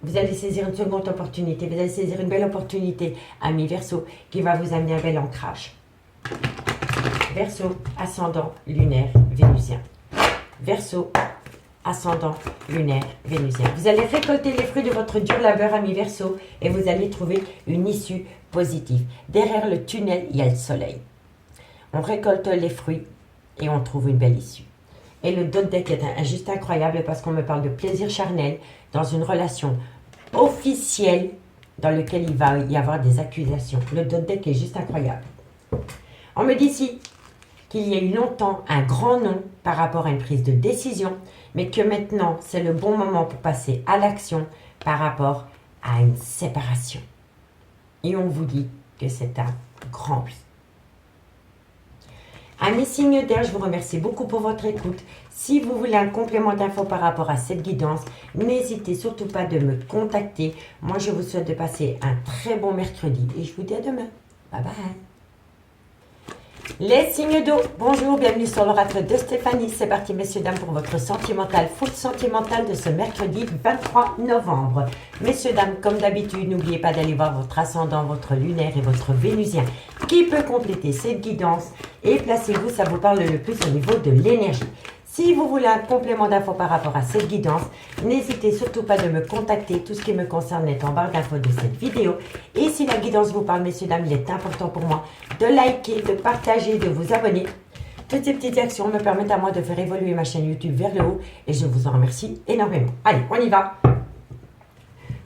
Vous allez saisir une seconde opportunité. Vous allez saisir une belle opportunité, amis Verseau, qui va vous amener un bel ancrage. Verseau, ascendant lunaire vénusien. Verseau, ascendant lunaire vénusien. Vous allez récolter les fruits de votre dur labeur, amis Verseau, et vous allez trouver une issue positive. Derrière le tunnel, il y a le soleil. On récolte les fruits et on trouve une belle issue. Et le dot deck est juste incroyable parce qu'on me parle de plaisir charnel dans une relation officielle dans laquelle il va y avoir des accusations. Le dot deck est juste incroyable. On me dit ici qu'il y a eu longtemps un grand non par rapport à une prise de décision, mais que maintenant, c'est le bon moment pour passer à l'action par rapport à une séparation. Et on vous dit que c'est un grand oui. Amis signes d'air, je vous remercie beaucoup pour votre écoute. Si vous voulez un complément d'infos par rapport à cette guidance, n'hésitez surtout pas de me contacter. Moi, je vous souhaite de passer un très bon mercredi et je vous dis à demain. Bye bye. Les signes d'eau, bonjour, bienvenue sur l'oracle de Stéphanie. C'est parti, messieurs, dames, pour votre sentimental, foot sentimental de ce mercredi 23 novembre. Messieurs, dames, comme d'habitude, n'oubliez pas d'aller voir votre ascendant, votre lunaire et votre vénusien qui peut compléter cette guidance. Et placez-vous, ça vous parle le plus au niveau de l'énergie. Si vous voulez un complément d'infos par rapport à cette guidance, n'hésitez surtout pas de me contacter. Tout ce qui me concerne est en barre d'infos de cette vidéo. Et si la guidance vous parle, messieurs, dames, il est important pour moi de liker, de partager, de vous abonner. Toutes ces petites actions me permettent à moi de faire évoluer ma chaîne YouTube vers le haut. Et je vous en remercie énormément. Allez, on y va.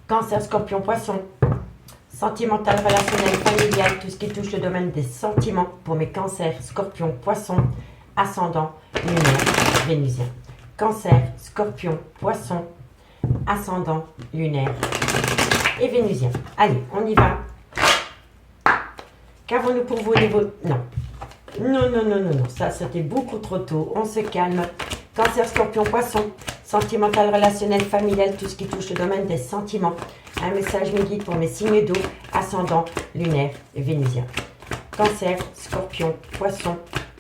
Cancer, Scorpion, Poisson. Sentimental, relationnel, familial, tout ce qui touche le domaine des sentiments pour mes cancers, Scorpion, Poisson, ascendant, lunaire, vénusien. Cancer, Scorpion, Poisson, ascendant, lunaire et vénusien. Allez, on y va. Qu'avons-nous pour vous au niveau... Non. Non. Ça, c'était beaucoup trop tôt. On se calme. Cancer, Scorpion, Poisson, sentimental, relationnel, familial, tout ce qui touche le domaine des sentiments. Un message me guide pour mes signes d'eau, ascendant, lunaire et vénusien. Cancer, Scorpion, Poisson,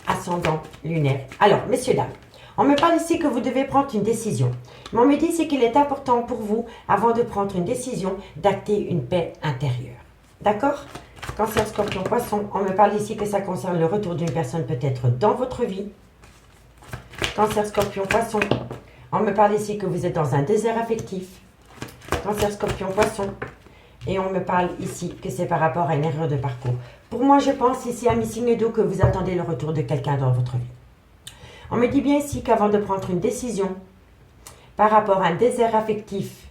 ascendant, lunaire. Alors, messieurs, dames, on me parle ici que vous devez prendre une décision. Mais on me dit ici qu'il est important pour vous, avant de prendre une décision, d'acter une paix intérieure. D'accord? Cancer, Scorpion, Poisson, on me parle ici que ça concerne le retour d'une personne peut-être dans votre vie. Cancer, Scorpion, Poisson, on me parle ici que vous êtes dans un désert affectif. Cancer, Scorpion, Poisson, et on me parle ici que c'est par rapport à une erreur de parcours. Pour moi, je pense ici à mes signes d'eau que vous attendez le retour de quelqu'un dans votre vie. On me dit bien ici qu'avant de prendre une décision par rapport à un désert affectif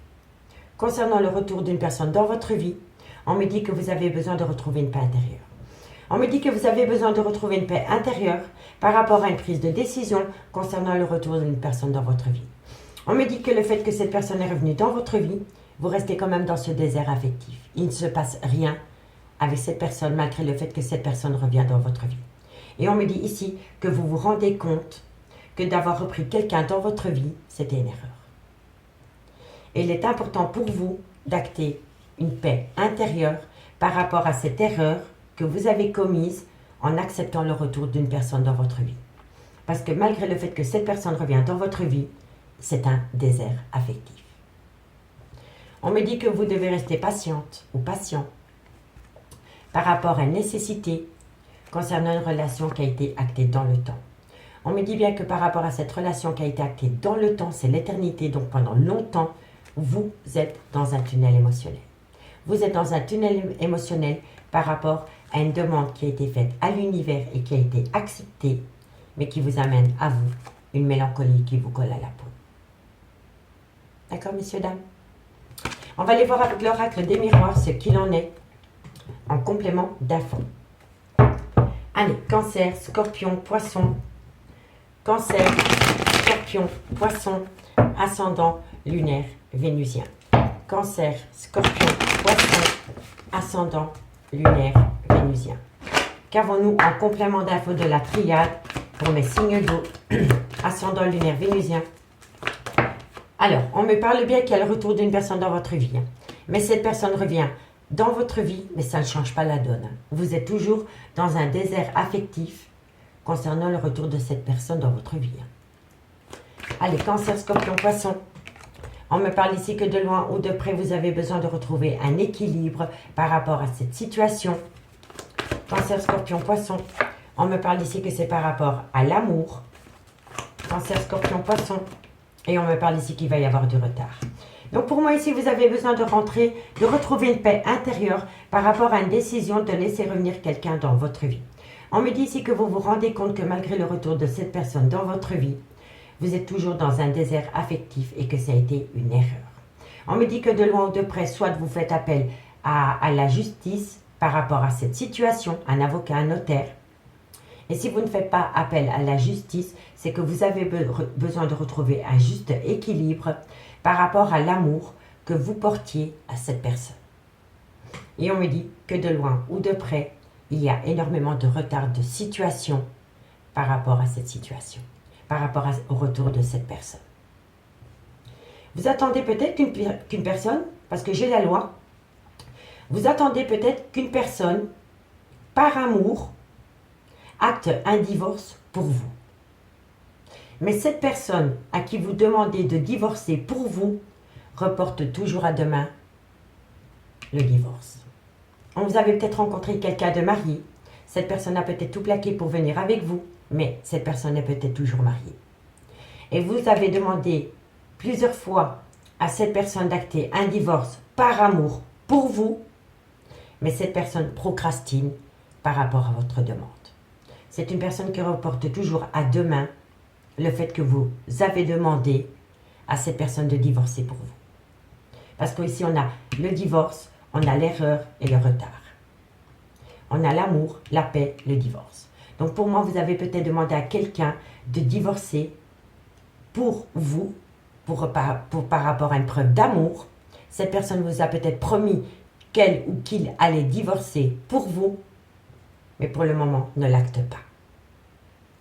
concernant le retour d'une personne dans votre vie, on me dit que vous avez besoin de retrouver une paix intérieure. On me dit que vous avez besoin de retrouver une paix intérieure par rapport à une prise de décision concernant le retour d'une personne dans votre vie. On me dit que le fait que cette personne est revenue dans votre vie, vous restez quand même dans ce désert affectif. Il ne se passe rien avec cette personne malgré le fait que cette personne revient dans votre vie. Et on me dit ici que vous vous rendez compte que d'avoir repris quelqu'un dans votre vie, c'était une erreur. Et il est important pour vous d'acter une paix intérieure par rapport à cette erreur que vous avez commise en acceptant le retour d'une personne dans votre vie. Parce que malgré le fait que cette personne revient dans votre vie, c'est un désert affectif. On me dit que vous devez rester patiente ou patient par rapport à une nécessité concernant une relation qui a été actée dans le temps. On me dit bien que par rapport à cette relation qui a été actée dans le temps, c'est l'éternité, donc pendant longtemps, vous êtes dans un tunnel émotionnel. Vous êtes dans un tunnel émotionnel par rapport à une demande qui a été faite à l'univers et qui a été acceptée, mais qui vous amène à vous une mélancolie qui vous colle à la peau. D'accord, messieurs, dames? On va aller voir avec l'oracle des miroirs ce qu'il en est en complément d'infos. Allez, Cancer, Scorpion, Poisson. Cancer, Scorpion, Poisson, ascendant lunaire vénusien. Cancer, Scorpion, Poisson, ascendant lunaire vénusien. Qu'avons-nous en complément d'infos de la triade pour mes signes d'eau, ascendant lunaire vénusien? Alors, on me parle bien qu'il y a le retour d'une personne dans votre vie. Mais cette personne revient dans votre vie, mais ça ne change pas la donne. Vous êtes toujours dans un désert affectif concernant le retour de cette personne dans votre vie. Allez, Cancer, Scorpion, Poisson. On me parle ici que de loin ou de près, vous avez besoin de retrouver un équilibre par rapport à cette situation. Cancer, Scorpion, Poisson. On me parle ici que c'est par rapport à l'amour. Cancer, Scorpion, Poisson. Et on me parle ici qu'il va y avoir du retard. Donc pour moi ici, vous avez besoin de rentrer, de retrouver une paix intérieure par rapport à une décision de laisser revenir quelqu'un dans votre vie. On me dit ici que vous vous rendez compte que malgré le retour de cette personne dans votre vie, vous êtes toujours dans un désert affectif et que ça a été une erreur. On me dit que de loin ou de près, soit vous faites appel à la justice par rapport à cette situation, un avocat, un notaire. Et si vous ne faites pas appel à la justice, c'est que vous avez besoin de retrouver un juste équilibre par rapport à l'amour que vous portiez à cette personne. Et on me dit que de loin ou de près, il y a énormément de retard de situation par rapport à cette situation, par rapport au retour de cette personne. Vous attendez peut-être qu'une personne, parce que j'ai la loi, vous attendez peut-être qu'une personne, par amour, acte un divorce pour vous. Mais cette personne à qui vous demandez de divorcer pour vous reporte toujours à demain le divorce. Vous avez peut-être rencontré quelqu'un de marié. Cette personne a peut-être tout plaqué pour venir avec vous, mais cette personne est peut-être toujours mariée. Et vous avez demandé plusieurs fois à cette personne d'acter un divorce par amour pour vous, mais cette personne procrastine par rapport à votre demande. C'est une personne qui reporte toujours à demain le fait que vous avez demandé à cette personne de divorcer pour vous. Parce qu'ici, on a le divorce, on a l'erreur et le retard. On a l'amour, la paix, le divorce. Donc pour moi, vous avez peut-être demandé à quelqu'un de divorcer pour vous, par rapport à une preuve d'amour. Cette personne vous a peut-être promis qu'elle ou qu'il allait divorcer pour vous, mais pour le moment, ne l'acte pas.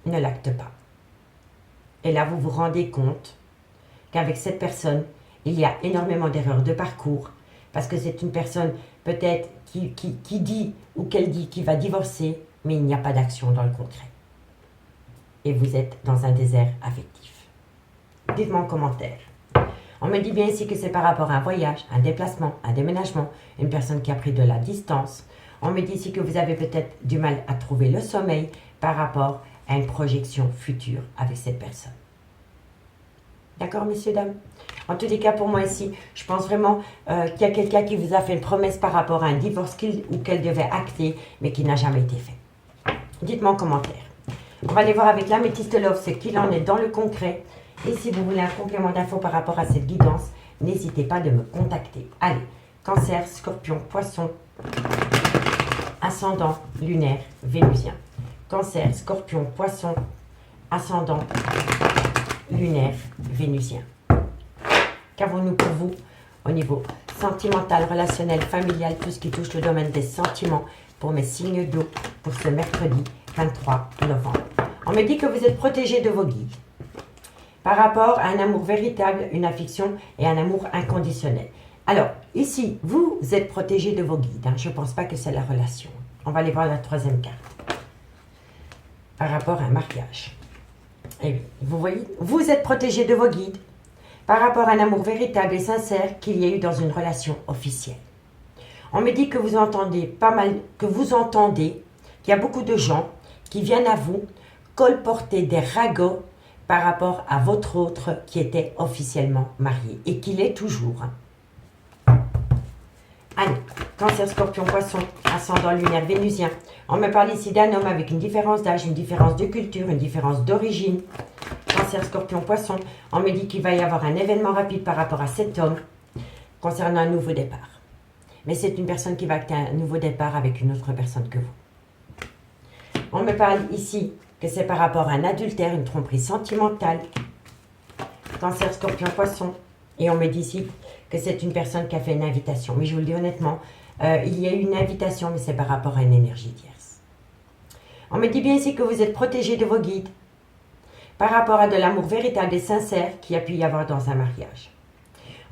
Ne l'acte pas. Et là, vous vous rendez compte qu'avec cette personne, il y a énormément d'erreurs de parcours, parce que c'est une personne peut-être qui dit ou qu'elle dit qu'il va divorcer, mais il n'y a pas d'action dans le concret. Et vous êtes dans un désert affectif. Dites-moi en commentaire. On me dit bien ici que c'est par rapport à un voyage, un déplacement, un déménagement, une personne qui a pris de la distance. On me dit ici que vous avez peut-être du mal à trouver le sommeil par rapport à une projection future avec cette personne. D'accord, messieurs, dames? En tous les cas, pour moi ici, je pense vraiment qu'il y a quelqu'un qui vous a fait une promesse par rapport à un divorce qu'il ou qu'elle devait acter, mais qui n'a jamais été fait. Dites-moi en commentaire. On va aller voir avec l'améthyste love ce qu'il en est dans le concret. Et si vous voulez un complément d'infos par rapport à cette guidance, n'hésitez pas de me contacter. Allez, Cancer, Scorpion, Poisson, ascendant lunaire vénusien. Cancer, Scorpion, Poisson, ascendant lunaire vénusien. Qu'avons-nous pour vous au niveau sentimental, relationnel, familial, tout ce qui touche le domaine des sentiments pour mes signes d'eau pour ce mercredi 23 novembre. On me dit que vous êtes protégé de vos guides par rapport à un amour véritable, une affection et un amour inconditionnel. Alors, ici, vous êtes protégé de vos guides. Hein. Je ne pense pas que c'est la relation. On va aller voir la troisième carte. Par rapport à un mariage. Et oui, vous voyez, vous êtes protégé de vos guides par rapport à un amour véritable et sincère qu'il y a eu dans une relation officielle. On me dit que vous entendez pas mal, qu'il y a beaucoup de gens qui viennent à vous colporter des ragots par rapport à votre autre qui était officiellement marié et qu'il est toujours. Allez, Cancer, Scorpion, Poisson, ascendant lunaire vénusien. On me parle ici d'un homme avec une différence d'âge, une différence de culture, une différence d'origine. Cancer, Scorpion, Poisson. On me dit qu'il va y avoir un événement rapide par rapport à cet homme concernant un nouveau départ. Mais c'est une personne qui va acter un nouveau départ avec une autre personne que vous. On me parle ici que c'est par rapport à un adultère, une tromperie sentimentale. Cancer, Scorpion, Poisson. Et on me dit ici que c'est une personne qui a fait une invitation. Mais je vous le dis honnêtement, il y a eu une invitation, mais c'est par rapport à une énergie tierce. On me dit bien ici que vous êtes protégé de vos guides par rapport à de l'amour véritable et sincère qu'il y a pu y avoir dans un mariage.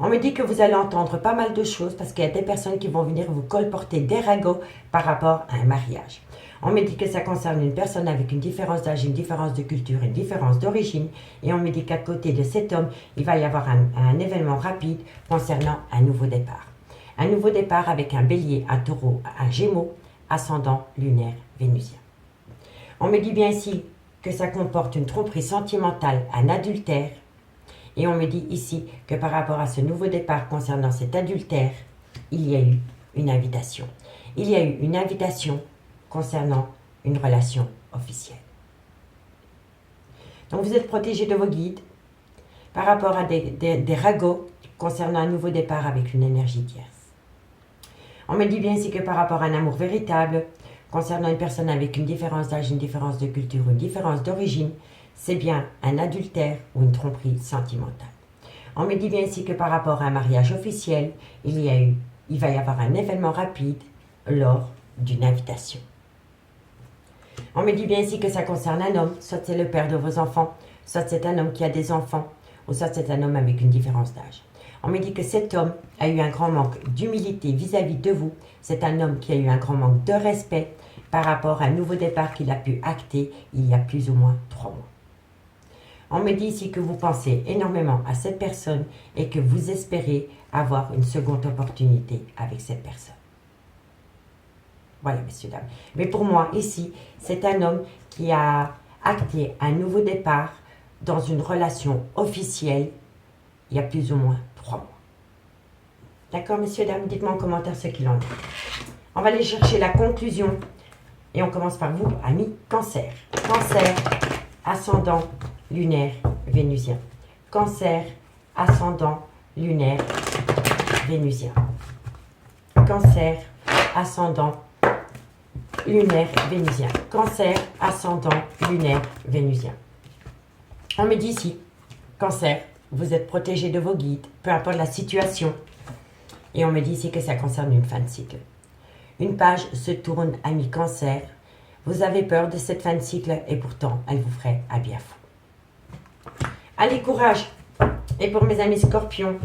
On me dit que vous allez entendre pas mal de choses parce qu'il y a des personnes qui vont venir vous colporter des ragots par rapport à un mariage. On me dit que ça concerne une personne avec une différence d'âge, une différence de culture, une différence d'origine. Et on me dit qu'à côté de cet homme, il va y avoir un événement rapide concernant un nouveau départ. Un nouveau départ avec un bélier, un taureau, un gémeaux, ascendant lunaire vénusien. On me dit bien ici que ça comporte une tromperie sentimentale, un adultère. Et on me dit ici que par rapport à ce nouveau départ concernant cet adultère, il y a eu une invitation. Il y a eu une invitation concernant une relation officielle. Donc vous êtes protégé de vos guides par rapport à des ragots concernant un nouveau départ avec une énergie tierce. On me dit bien ici que par rapport à un amour véritable concernant une personne avec une différence d'âge, une différence de culture, une différence d'origine, c'est bien un adultère ou une tromperie sentimentale. On me dit bien ici que par rapport à un mariage officiel, il va y avoir un événement rapide lors d'une invitation. On me dit bien ici que ça concerne un homme, soit c'est le père de vos enfants, soit c'est un homme qui a des enfants, ou soit c'est un homme avec une différence d'âge. On me dit que cet homme a eu un grand manque d'humilité vis-à-vis de vous. C'est un homme qui a eu un grand manque de respect par rapport à un nouveau départ qu'il a pu acter il y a plus ou moins 3 mois. On me dit ici que vous pensez énormément à cette personne et que vous espérez avoir une seconde opportunité avec cette personne. Voilà, messieurs, dames. Mais pour moi, ici, c'est un homme qui a acté un nouveau départ dans une relation officielle il y a plus ou moins 3 mois. D'accord, messieurs, dames? Dites-moi en commentaire ce qu'il en est. On va aller chercher la conclusion. Et on commence par vous, amis Cancer. Cancer, ascendant lunaire vénusien. Cancer, ascendant lunaire vénusien. Cancer, ascendant lunaire vénusien. Cancer, ascendant lunaire vénusien. On me dit ici, Cancer, vous êtes protégé de vos guides, peu importe la situation. Et on me dit ici que ça concerne une fin de cycle. Une page se tourne, amis Cancer. Vous avez peur de cette fin de cycle et pourtant, elle vous ferait un bien fou. Allez, courage! Et pour mes amis Scorpion,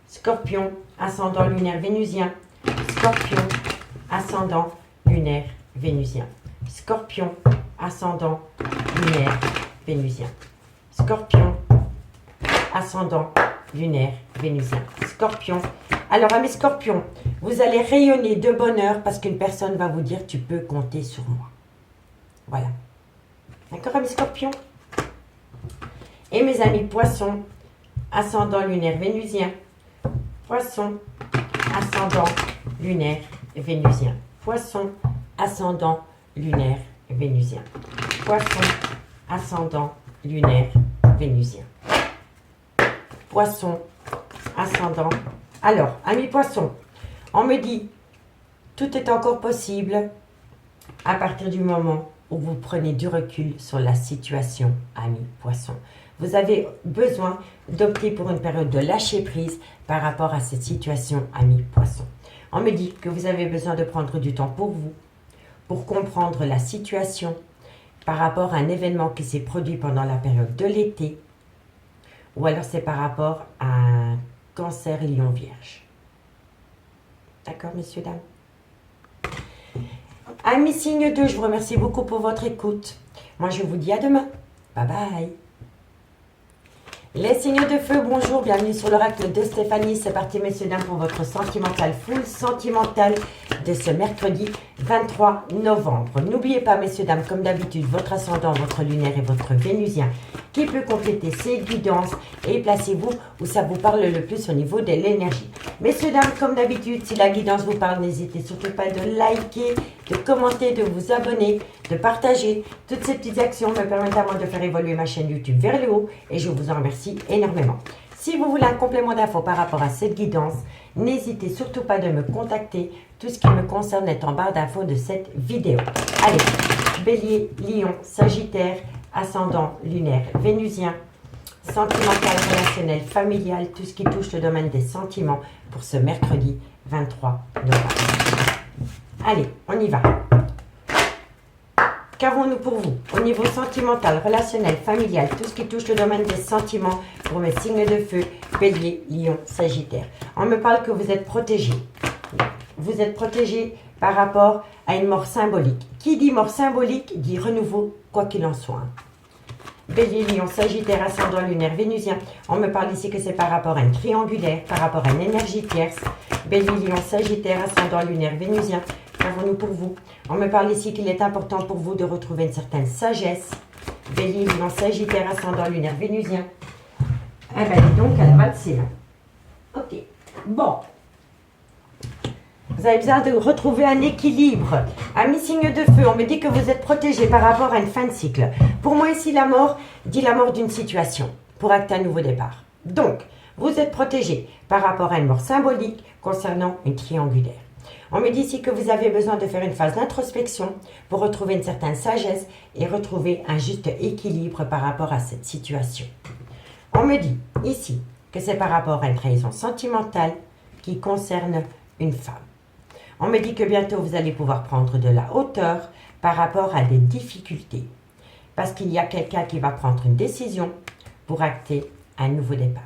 Scorpion, ascendant lunaire vénusien. Scorpion, ascendant lunaire vénusien. Scorpion, ascendant lunaire vénusien. Scorpion, ascendant lunaire vénusien. Scorpion. Alors, amis Scorpions, vous allez rayonner de bonheur parce qu'une personne va vous dire « tu peux compter sur moi ». Voilà. D'accord, amis Scorpions? Et mes amis Poissons, ascendant lunaire vénusien. Poissons, ascendant lunaire vénusien. Poissons, ascendant lunaire vénusien. Poissons, ascendant lunaire vénusien. Poissons, ascendant. Alors, amis Poissons, on me dit, tout est encore possible à partir du moment où vous prenez du recul sur la situation, amis Poissons. vous avez besoin d'opter pour une période de lâcher prise par rapport à cette situation, ami Poisson. On me dit que vous avez besoin de prendre du temps pour vous, pour comprendre la situation par rapport à un événement qui s'est produit pendant la période de l'été, ou alors c'est par rapport à un cancer lion vierge. D'accord, messieurs, dames? Amis signe 2, je vous remercie beaucoup pour votre écoute. Moi, je vous dis à demain. Bye bye. Les signes de feu, bonjour, bienvenue sur l'oracle de Stéphanie. C'est parti, messieurs, dames, pour votre sentimental full sentimental de ce mercredi 23 novembre. N'oubliez pas, messieurs, dames, comme d'habitude, votre ascendant, votre lunaire et votre vénusien qui peut compléter ces guidances et placez-vous où ça vous parle le plus au niveau de l'énergie. Messieurs, dames, comme d'habitude, si la guidance vous parle, n'hésitez surtout pas de liker, de commenter, de vous abonner, de partager. Toutes ces petites actions me permettent à moi de faire évoluer ma chaîne YouTube vers le haut et je vous en remercie énormément. Si vous voulez un complément d'infos par rapport à cette guidance, n'hésitez surtout pas de me contacter. Tout ce qui me concerne est en barre d'infos de cette vidéo. Allez, Bélier, Lion, Sagittaire, ascendant, lunaire, vénusien, sentimental, relationnel, familial, tout ce qui touche le domaine des sentiments pour ce mercredi 23 novembre. Allez, on y va. Qu'avons-nous pour vous au niveau sentimental, relationnel, familial, tout ce qui touche le domaine des sentiments pour mes signes de feu, Bélier, Lion, Sagittaire. On me parle que vous êtes protégé. Vous êtes protégé par rapport à une mort symbolique. Qui dit mort symbolique dit renouveau, quoi qu'il en soit. Bélier, Lion, Sagittaire, ascendant, lunaire, vénusien. On me parle ici que c'est par rapport à une triangulaire, par rapport à une énergie tierce. Bélier, Lion, Sagittaire, ascendant, lunaire, vénusien. Qu'avons-nous pour vous? On me parle ici qu'il est important pour vous de retrouver une certaine sagesse. Bélier, Lion, Sagittaire, ascendant, lunaire, vénusien. Eh bien, dis donc, elle va valser là. Ok. Bon. Vous avez besoin de retrouver un équilibre. Amis signe de feu, on me dit que vous êtes protégé par rapport à une fin de cycle. Pour moi ici, la mort dit la mort d'une situation pour acter un nouveau départ. Donc, vous êtes protégé par rapport à une mort symbolique concernant une triangulaire. On me dit ici que vous avez besoin de faire une phase d'introspection pour retrouver une certaine sagesse et retrouver un juste équilibre par rapport à cette situation. On me dit ici que c'est par rapport à une trahison sentimentale qui concerne une femme. On me dit que bientôt vous allez pouvoir prendre de la hauteur par rapport à des difficultés. Parce qu'il y a quelqu'un qui va prendre une décision pour acter un nouveau départ.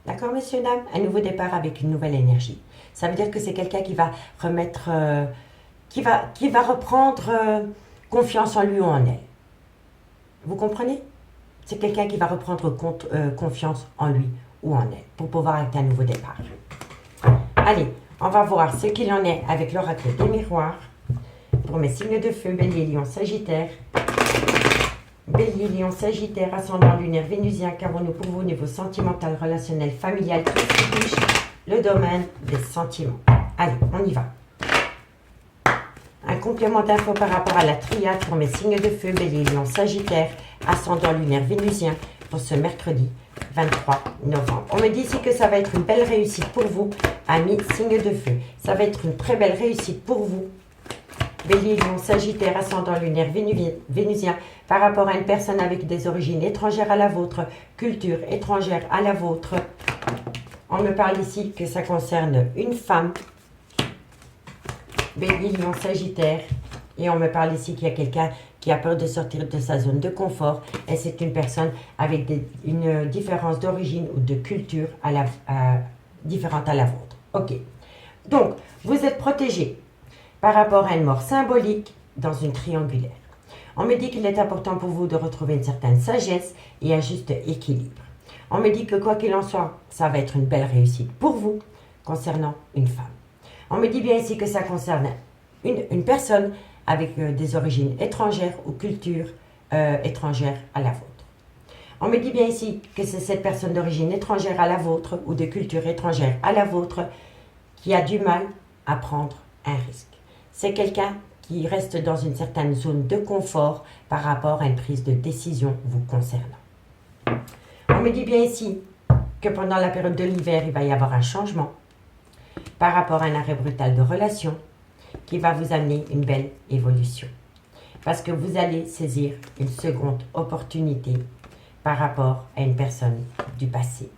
D'accord, messieurs, dames? Un nouveau départ avec une nouvelle énergie. Ça veut dire que c'est quelqu'un qui va remettre, qui va reprendre confiance en lui ou en elle. Vous comprenez? C'est quelqu'un qui va reprendre confiance en lui ou en elle pour pouvoir acter un nouveau départ. Allez, on va voir ce qu'il en est avec l'oracle des miroirs pour mes signes de feu, Bélier, Lion, Sagittaire. Bélier, Lion, Sagittaire, ascendant, lunaire, vénusien. Qu'avons-nous pour vous au niveau sentimental, relationnel, familial, tout ce qui touche le domaine des sentiments. Allez, on y va. Un complément d'infos par rapport à la triade pour mes signes de feu, Bélier, Lion, Sagittaire, ascendant, lunaire, vénusien pour ce mercredi 23 novembre. On me dit ici que ça va être une belle réussite pour vous, amis signes de feu. Ça va être une très belle réussite pour vous. Bélier, Lion, Sagittaire, ascendant, lunaire, vénusien, par rapport à une personne avec des origines étrangères à la vôtre, culture étrangère à la vôtre. On me parle ici que ça concerne une femme. Bélier, Lion, Sagittaire. Et on me parle ici qu'il y a quelqu'un qui a peur de sortir de sa zone de confort. Et c'est une personne avec une différence d'origine ou de culture différente à la vôtre. Ok. Donc, vous êtes protégé par rapport à une mort symbolique dans une triangulaire. On me dit qu'il est important pour vous de retrouver une certaine sagesse et un juste équilibre. On me dit que quoi qu'il en soit, ça va être une belle réussite pour vous concernant une femme. On me dit bien ici que ça concerne une personne avec des origines étrangères ou culture étrangère à la vôtre. On me dit bien ici que c'est cette personne d'origine étrangère à la vôtre ou de culture étrangère à la vôtre qui a du mal à prendre un risque. C'est quelqu'un qui reste dans une certaine zone de confort par rapport à une prise de décision vous concernant. On me dit bien ici que pendant la période de l'hiver, il va y avoir un changement par rapport à un arrêt brutal de relation qui va vous amener une belle évolution. Parce que vous allez saisir une seconde opportunité par rapport à une personne du passé.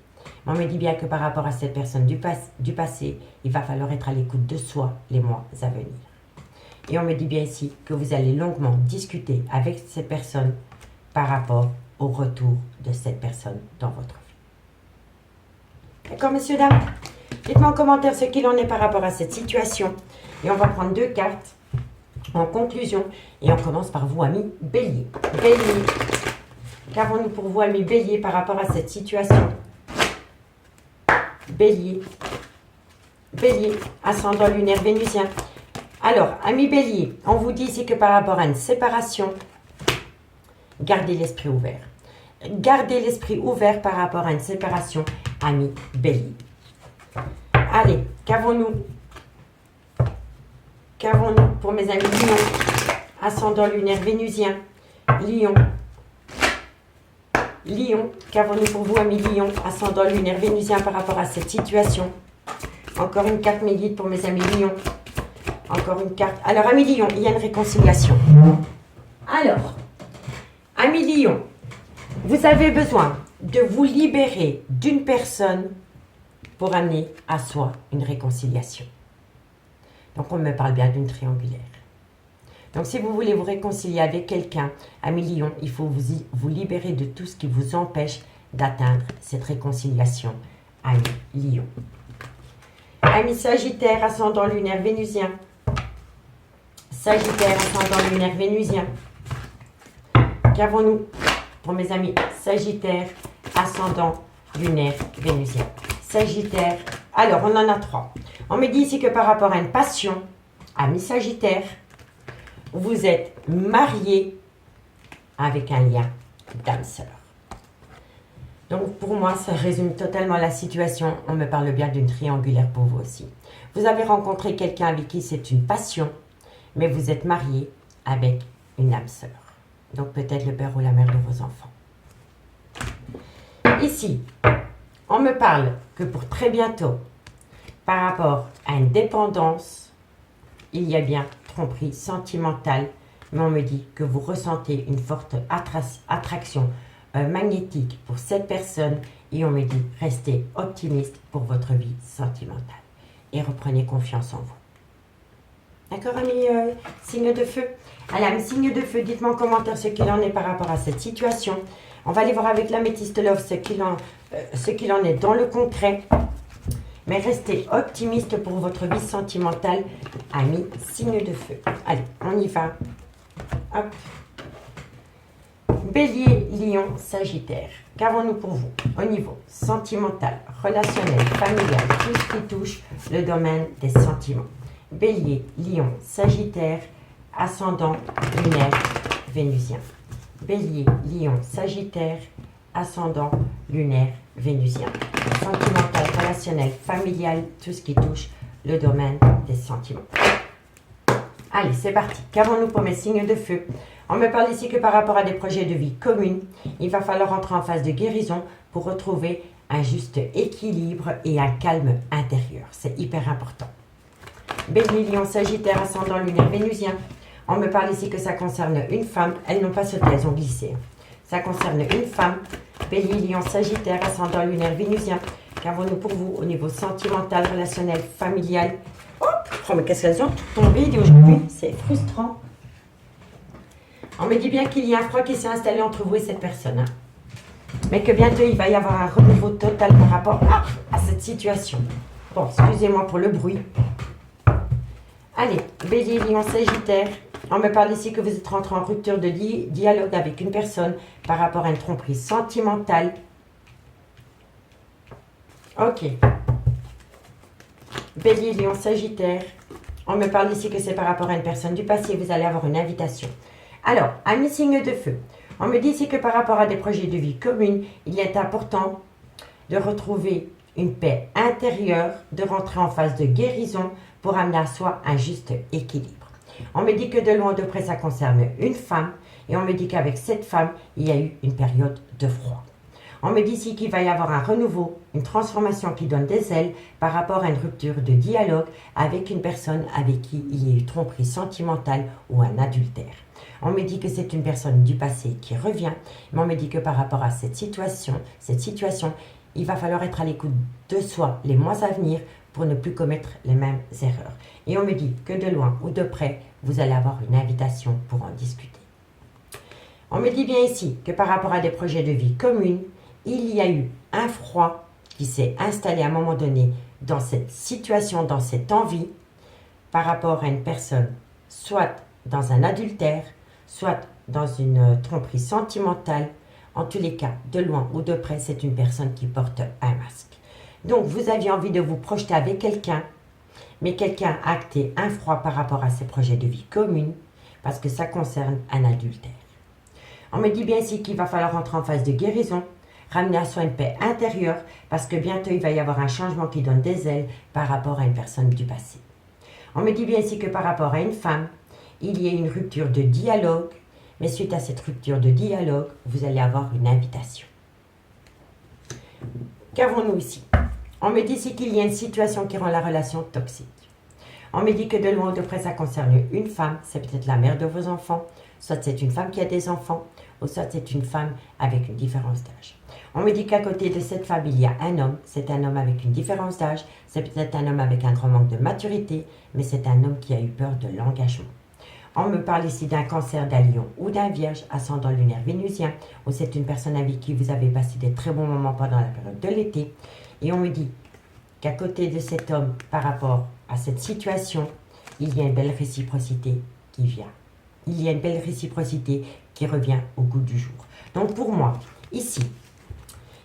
On me dit bien que par rapport à cette personne du passé, il va falloir être à l'écoute de soi les mois à venir. Et on me dit bien ici que vous allez longuement discuter avec cette personne par rapport au retour de cette personne dans votre vie. D'accord, messieurs, dames? Dites-moi en commentaire ce qu'il en est par rapport à cette situation. Et on va prendre 2 cartes en conclusion. Et on commence par vous, amis Bélier. Bélier. Qu'avons-nous pour vous, amis Bélier, par rapport à cette situation? Bélier. Bélier, ascendant lunaire vénusien. Alors, amis Bélier, on vous dit ici que par rapport à une séparation, gardez l'esprit ouvert. Gardez l'esprit ouvert par rapport à une séparation, amis Bélier. Allez, qu'avons-nous? Qu'avons-nous pour mes amis Lion, ascendant lunaire vénusien? Lion. Lion, qu'avons-nous pour vous, amis Lion, ascendant lunaire vénusien par rapport à cette situation? Encore une carte mes guides pour mes amis Lion. Encore une carte. Alors, amis Lion, il y a une réconciliation. Alors, amis Lion, vous avez besoin de vous libérer d'une personne pour amener à soi une réconciliation. Donc, on me parle bien d'une triangulaire. Donc, si vous voulez vous réconcilier avec quelqu'un, amis Lion, il faut vous libérer de tout ce qui vous empêche d'atteindre cette réconciliation, amis Lion. Amis Sagittaire, ascendant lunaire vénusien. Sagittaire, ascendant lunaire vénusien. Qu'avons-nous pour mes amis Sagittaire, ascendant lunaire vénusien? Sagittaire. Alors, on en a 3. On me dit ici que par rapport à une passion, amis Sagittaire, vous êtes marié avec un lien d'âme sœur. Donc, pour moi, ça résume totalement la situation. On me parle bien d'une triangulaire pour vous aussi. Vous avez rencontré quelqu'un avec qui c'est une passion, mais vous êtes marié avec une âme sœur. Donc, peut-être le père ou la mère de vos enfants. Ici, on me parle que pour très bientôt, par rapport à une dépendance, il y a bien tromperie sentimentale, mais on me dit que vous ressentez une forte attraction magnétique pour cette personne et on me dit restez optimiste pour votre vie sentimentale et reprenez confiance en vous. D'accord, amis signe de feu? Allez, amis signe de feu, dites-moi en commentaire ce qu'il en est par rapport à cette situation. On va aller voir avec l'améthyste love ce qu'il en est dans le concret. Mais restez optimiste pour votre vie sentimentale, amis signe de feu. Allez, on y va. Hop. Bélier, Lion, Sagittaire. Qu'avons-nous pour vous au niveau sentimental, relationnel, familial, tout ce qui touche le domaine des sentiments? Bélier, Lion, Sagittaire, ascendant lunaire vénusien. Bélier, Lion, Sagittaire, ascendant lunaire vénusien. Sentimental, relationnel, familial, tout ce qui touche le domaine des sentiments. Allez, c'est parti. Qu'avons-nous pour mes signes de feu? On me parle ici que par rapport à des projets de vie communs, il va falloir entrer en phase de guérison pour retrouver un juste équilibre et un calme intérieur. C'est hyper important. Bélier, Lion, Sagittaire, ascendant lunaire vénusien. On me parle ici que ça concerne une femme. Elles n'ont pas sauté, elles ont glissé. Ça concerne une femme. Bélier, Lion, Sagittaire, ascendant lunaire vénusien. Qu'avons-nous pour vous au niveau sentimental, relationnel, familial? Oh, mais qu'est-ce qu'elles ont tombé aujourd'hui? C'est frustrant. On me dit bien qu'il y a un froid qui s'est installé entre vous et cette personne. Hein. Mais que bientôt, il va y avoir un renouveau total par rapport à cette situation. Bon, excusez-moi pour le bruit. Allez, Bélier, Lion, Sagittaire. On me parle ici que vous êtes rentré en rupture de dialogue avec une personne par rapport à une tromperie sentimentale. Ok. Bélier, Lion, Sagittaire. On me parle ici que c'est par rapport à une personne du passé. Vous allez avoir une invitation. Alors, amis signe de feu. On me dit ici que par rapport à des projets de vie communs, il est important de retrouver une paix intérieure, de rentrer en phase de guérison pour amener à soi un juste équilibre. On me dit que de loin ou de près, ça concerne une femme et on me dit qu'avec cette femme, il y a eu une période de froid. On me dit ici qu'il va y avoir un renouveau, une transformation qui donne des ailes par rapport à une rupture de dialogue avec une personne avec qui il y a eu tromperie sentimentale ou un adultère. On me dit que c'est une personne du passé qui revient, mais on me dit que par rapport à cette situation, il va falloir être à l'écoute de soi les mois à venir pour ne plus commettre les mêmes erreurs. Et on me dit que de loin ou de près, vous allez avoir une invitation pour en discuter. On me dit bien ici que par rapport à des projets de vie communs, il y a eu un froid qui s'est installé à un moment donné dans cette situation, dans cette envie, par rapport à une personne, soit dans un adultère, soit dans une tromperie sentimentale. En tous les cas, de loin ou de près, c'est une personne qui porte un masque. Donc, vous aviez envie de vous projeter avec quelqu'un, mais quelqu'un a acté un froid par rapport à ses projets de vie communs, parce que ça concerne un adultère. On me dit bien ici qu'il va falloir entrer en phase de guérison, ramener à soi une paix intérieure, parce que bientôt, il va y avoir un changement qui donne des ailes par rapport à une personne du passé. On me dit bien ici que par rapport à une femme, il y a une rupture de dialogue, mais suite à cette rupture de dialogue, vous allez avoir une invitation. Qu'avons-nous ici? On me dit ici qu'il y a une situation qui rend la relation toxique. On me dit que de loin ou de près, ça concerne une femme, c'est peut-être la mère de vos enfants, soit c'est une femme qui a des enfants, ou soit c'est une femme avec une différence d'âge. On me dit qu'à côté de cette femme, il y a un homme, c'est un homme avec une différence d'âge, c'est peut-être un homme avec un grand manque de maturité, mais c'est un homme qui a eu peur de l'engagement. On me parle ici d'un cancer, d'un lion ou d'un vierge, ascendant lunaire vénusien, ou c'est une personne avec qui vous avez passé des très bons moments pendant la période de l'été. Et on me dit qu'à côté de cet homme, par rapport à cette situation, il y a une belle réciprocité qui vient. Il y a une belle réciprocité qui revient au goût du jour. Donc pour moi, ici,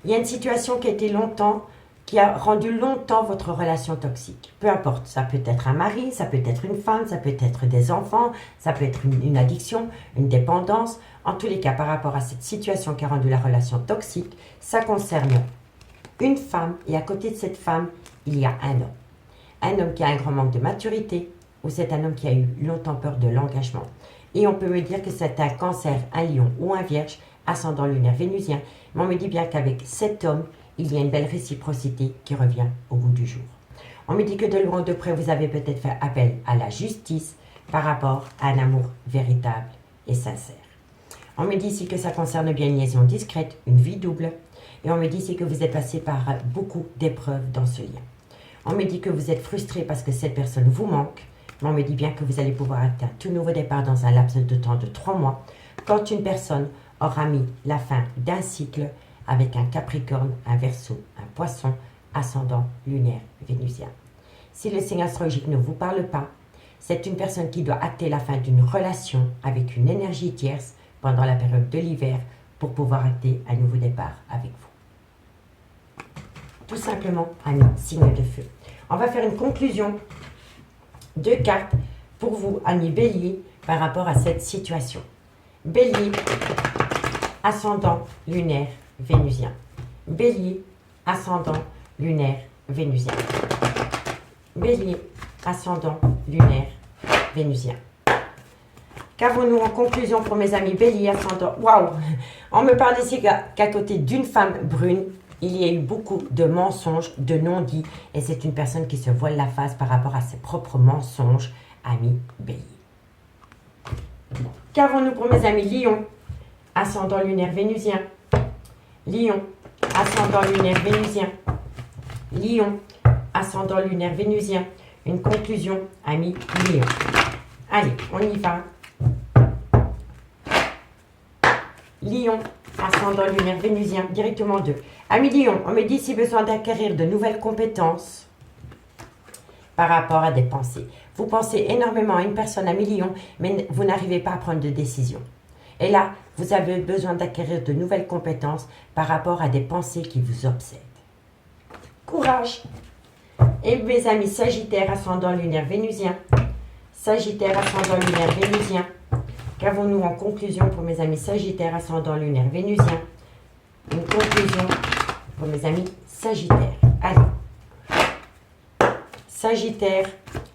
il y a une situation qui a rendu longtemps votre relation toxique. Peu importe, ça peut être un mari, ça peut être une femme, ça peut être des enfants, ça peut être une addiction, une dépendance. En tous les cas, par rapport à cette situation qui a rendu la relation toxique, ça concerne une femme et à côté de cette femme, il y a un homme. Un homme qui a un grand manque de maturité ou c'est un homme qui a eu longtemps peur de l'engagement. Et on peut me dire que c'est un cancer, un lion ou un vierge, ascendant lunaire vénusien. Mais on me dit bien qu'avec cet homme, il y a une belle réciprocité qui revient au goût du jour. On me dit que de loin ou de près, vous avez peut-être fait appel à la justice par rapport à un amour véritable et sincère. On me dit ici que ça concerne bien une liaison discrète, une vie double. Et on me dit ici que vous êtes passé par beaucoup d'épreuves dans ce lien. On me dit que vous êtes frustré parce que cette personne vous manque. Mais on me dit bien que vous allez pouvoir atteindre un tout nouveau départ dans un laps de temps de 3 mois. Quand une personne aura mis la fin d'un cycle avec un Capricorne, un Verseau, un Poisson, ascendant lunaire vénusien. Si le signe astrologique ne vous parle pas, c'est une personne qui doit acter la fin d'une relation avec une énergie tierce pendant la période de l'hiver pour pouvoir acter un nouveau départ avec vous. Tout simplement, amis, signe de feu. On va faire une conclusion de cartes pour vous, amis Bélier, par rapport à cette situation. Bélier, ascendant lunaire vénusien. Bélier, ascendant lunaire vénusien. Bélier, ascendant lunaire vénusien. Qu'avons-nous en conclusion pour mes amis Bélier, ascendant? Waouh! On me parle ici qu'à côté d'une femme brune, il y a eu beaucoup de mensonges, de non-dits, et c'est une personne qui se voile la face par rapport à ses propres mensonges, amis Bélier. Qu'avons-nous pour mes amis Lion, ascendant lunaire vénusien? Lion, ascendant lunaire vénusien. Lion, ascendant lunaire vénusien. Une conclusion, amis Lion. Allez, on y va. Lion, ascendant lunaire vénusien, directement 2. Amis Lion, on me dit si besoin d'acquérir de nouvelles compétences par rapport à des pensées. Vous pensez énormément à une personne, amis Lion, mais vous n'arrivez pas à prendre de décision. Et là, vous avez besoin d'acquérir de nouvelles compétences par rapport à des pensées qui vous obsèdent. Courage! Et mes amis Sagittaire, ascendant lunaire vénusien. Sagittaire, ascendant lunaire vénusien. Qu'avons-nous en conclusion pour mes amis Sagittaire, ascendant lunaire vénusien? Une conclusion pour mes amis Sagittaire. Allez. Sagittaire,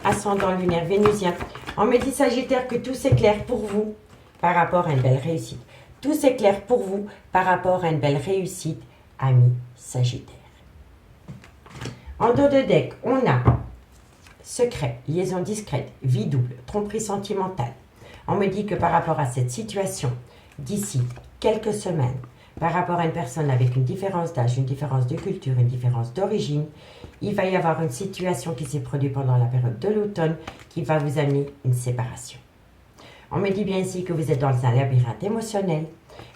ascendant lunaire vénusien. On me dit Sagittaire que tout s'éclaire pour vous par rapport à une belle réussite. Tout s'éclaire pour vous par rapport à une belle réussite, ami Sagittaire. En dos de deck, on a secret, liaison discrète, vie double, tromperie sentimentale. On me dit que par rapport à cette situation, d'ici quelques semaines, par rapport à une personne avec une différence d'âge, une différence de culture, une différence d'origine, il va y avoir une situation qui s'est produite pendant la période de l'automne qui va vous amener une séparation. On me dit bien ici que vous êtes dans un labyrinthe émotionnel,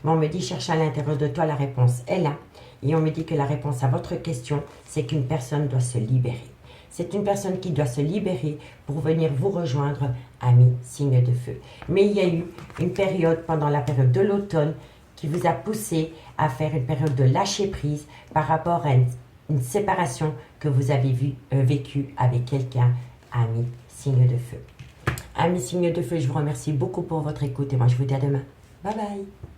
mais on me dit cherche à l'intérieur de toi, la réponse est là. Et on me dit que la réponse à votre question, c'est qu'une personne doit se libérer. C'est une personne qui doit se libérer pour venir vous rejoindre, ami signe de feu. Mais il y a eu une période pendant la période de l'automne qui vous a poussé à faire une période de lâcher prise par rapport à une séparation que vous avez vécue avec quelqu'un, ami signe de feu. Amis signe de feu, je vous remercie beaucoup pour votre écoute et moi je vous dis à demain. Bye bye.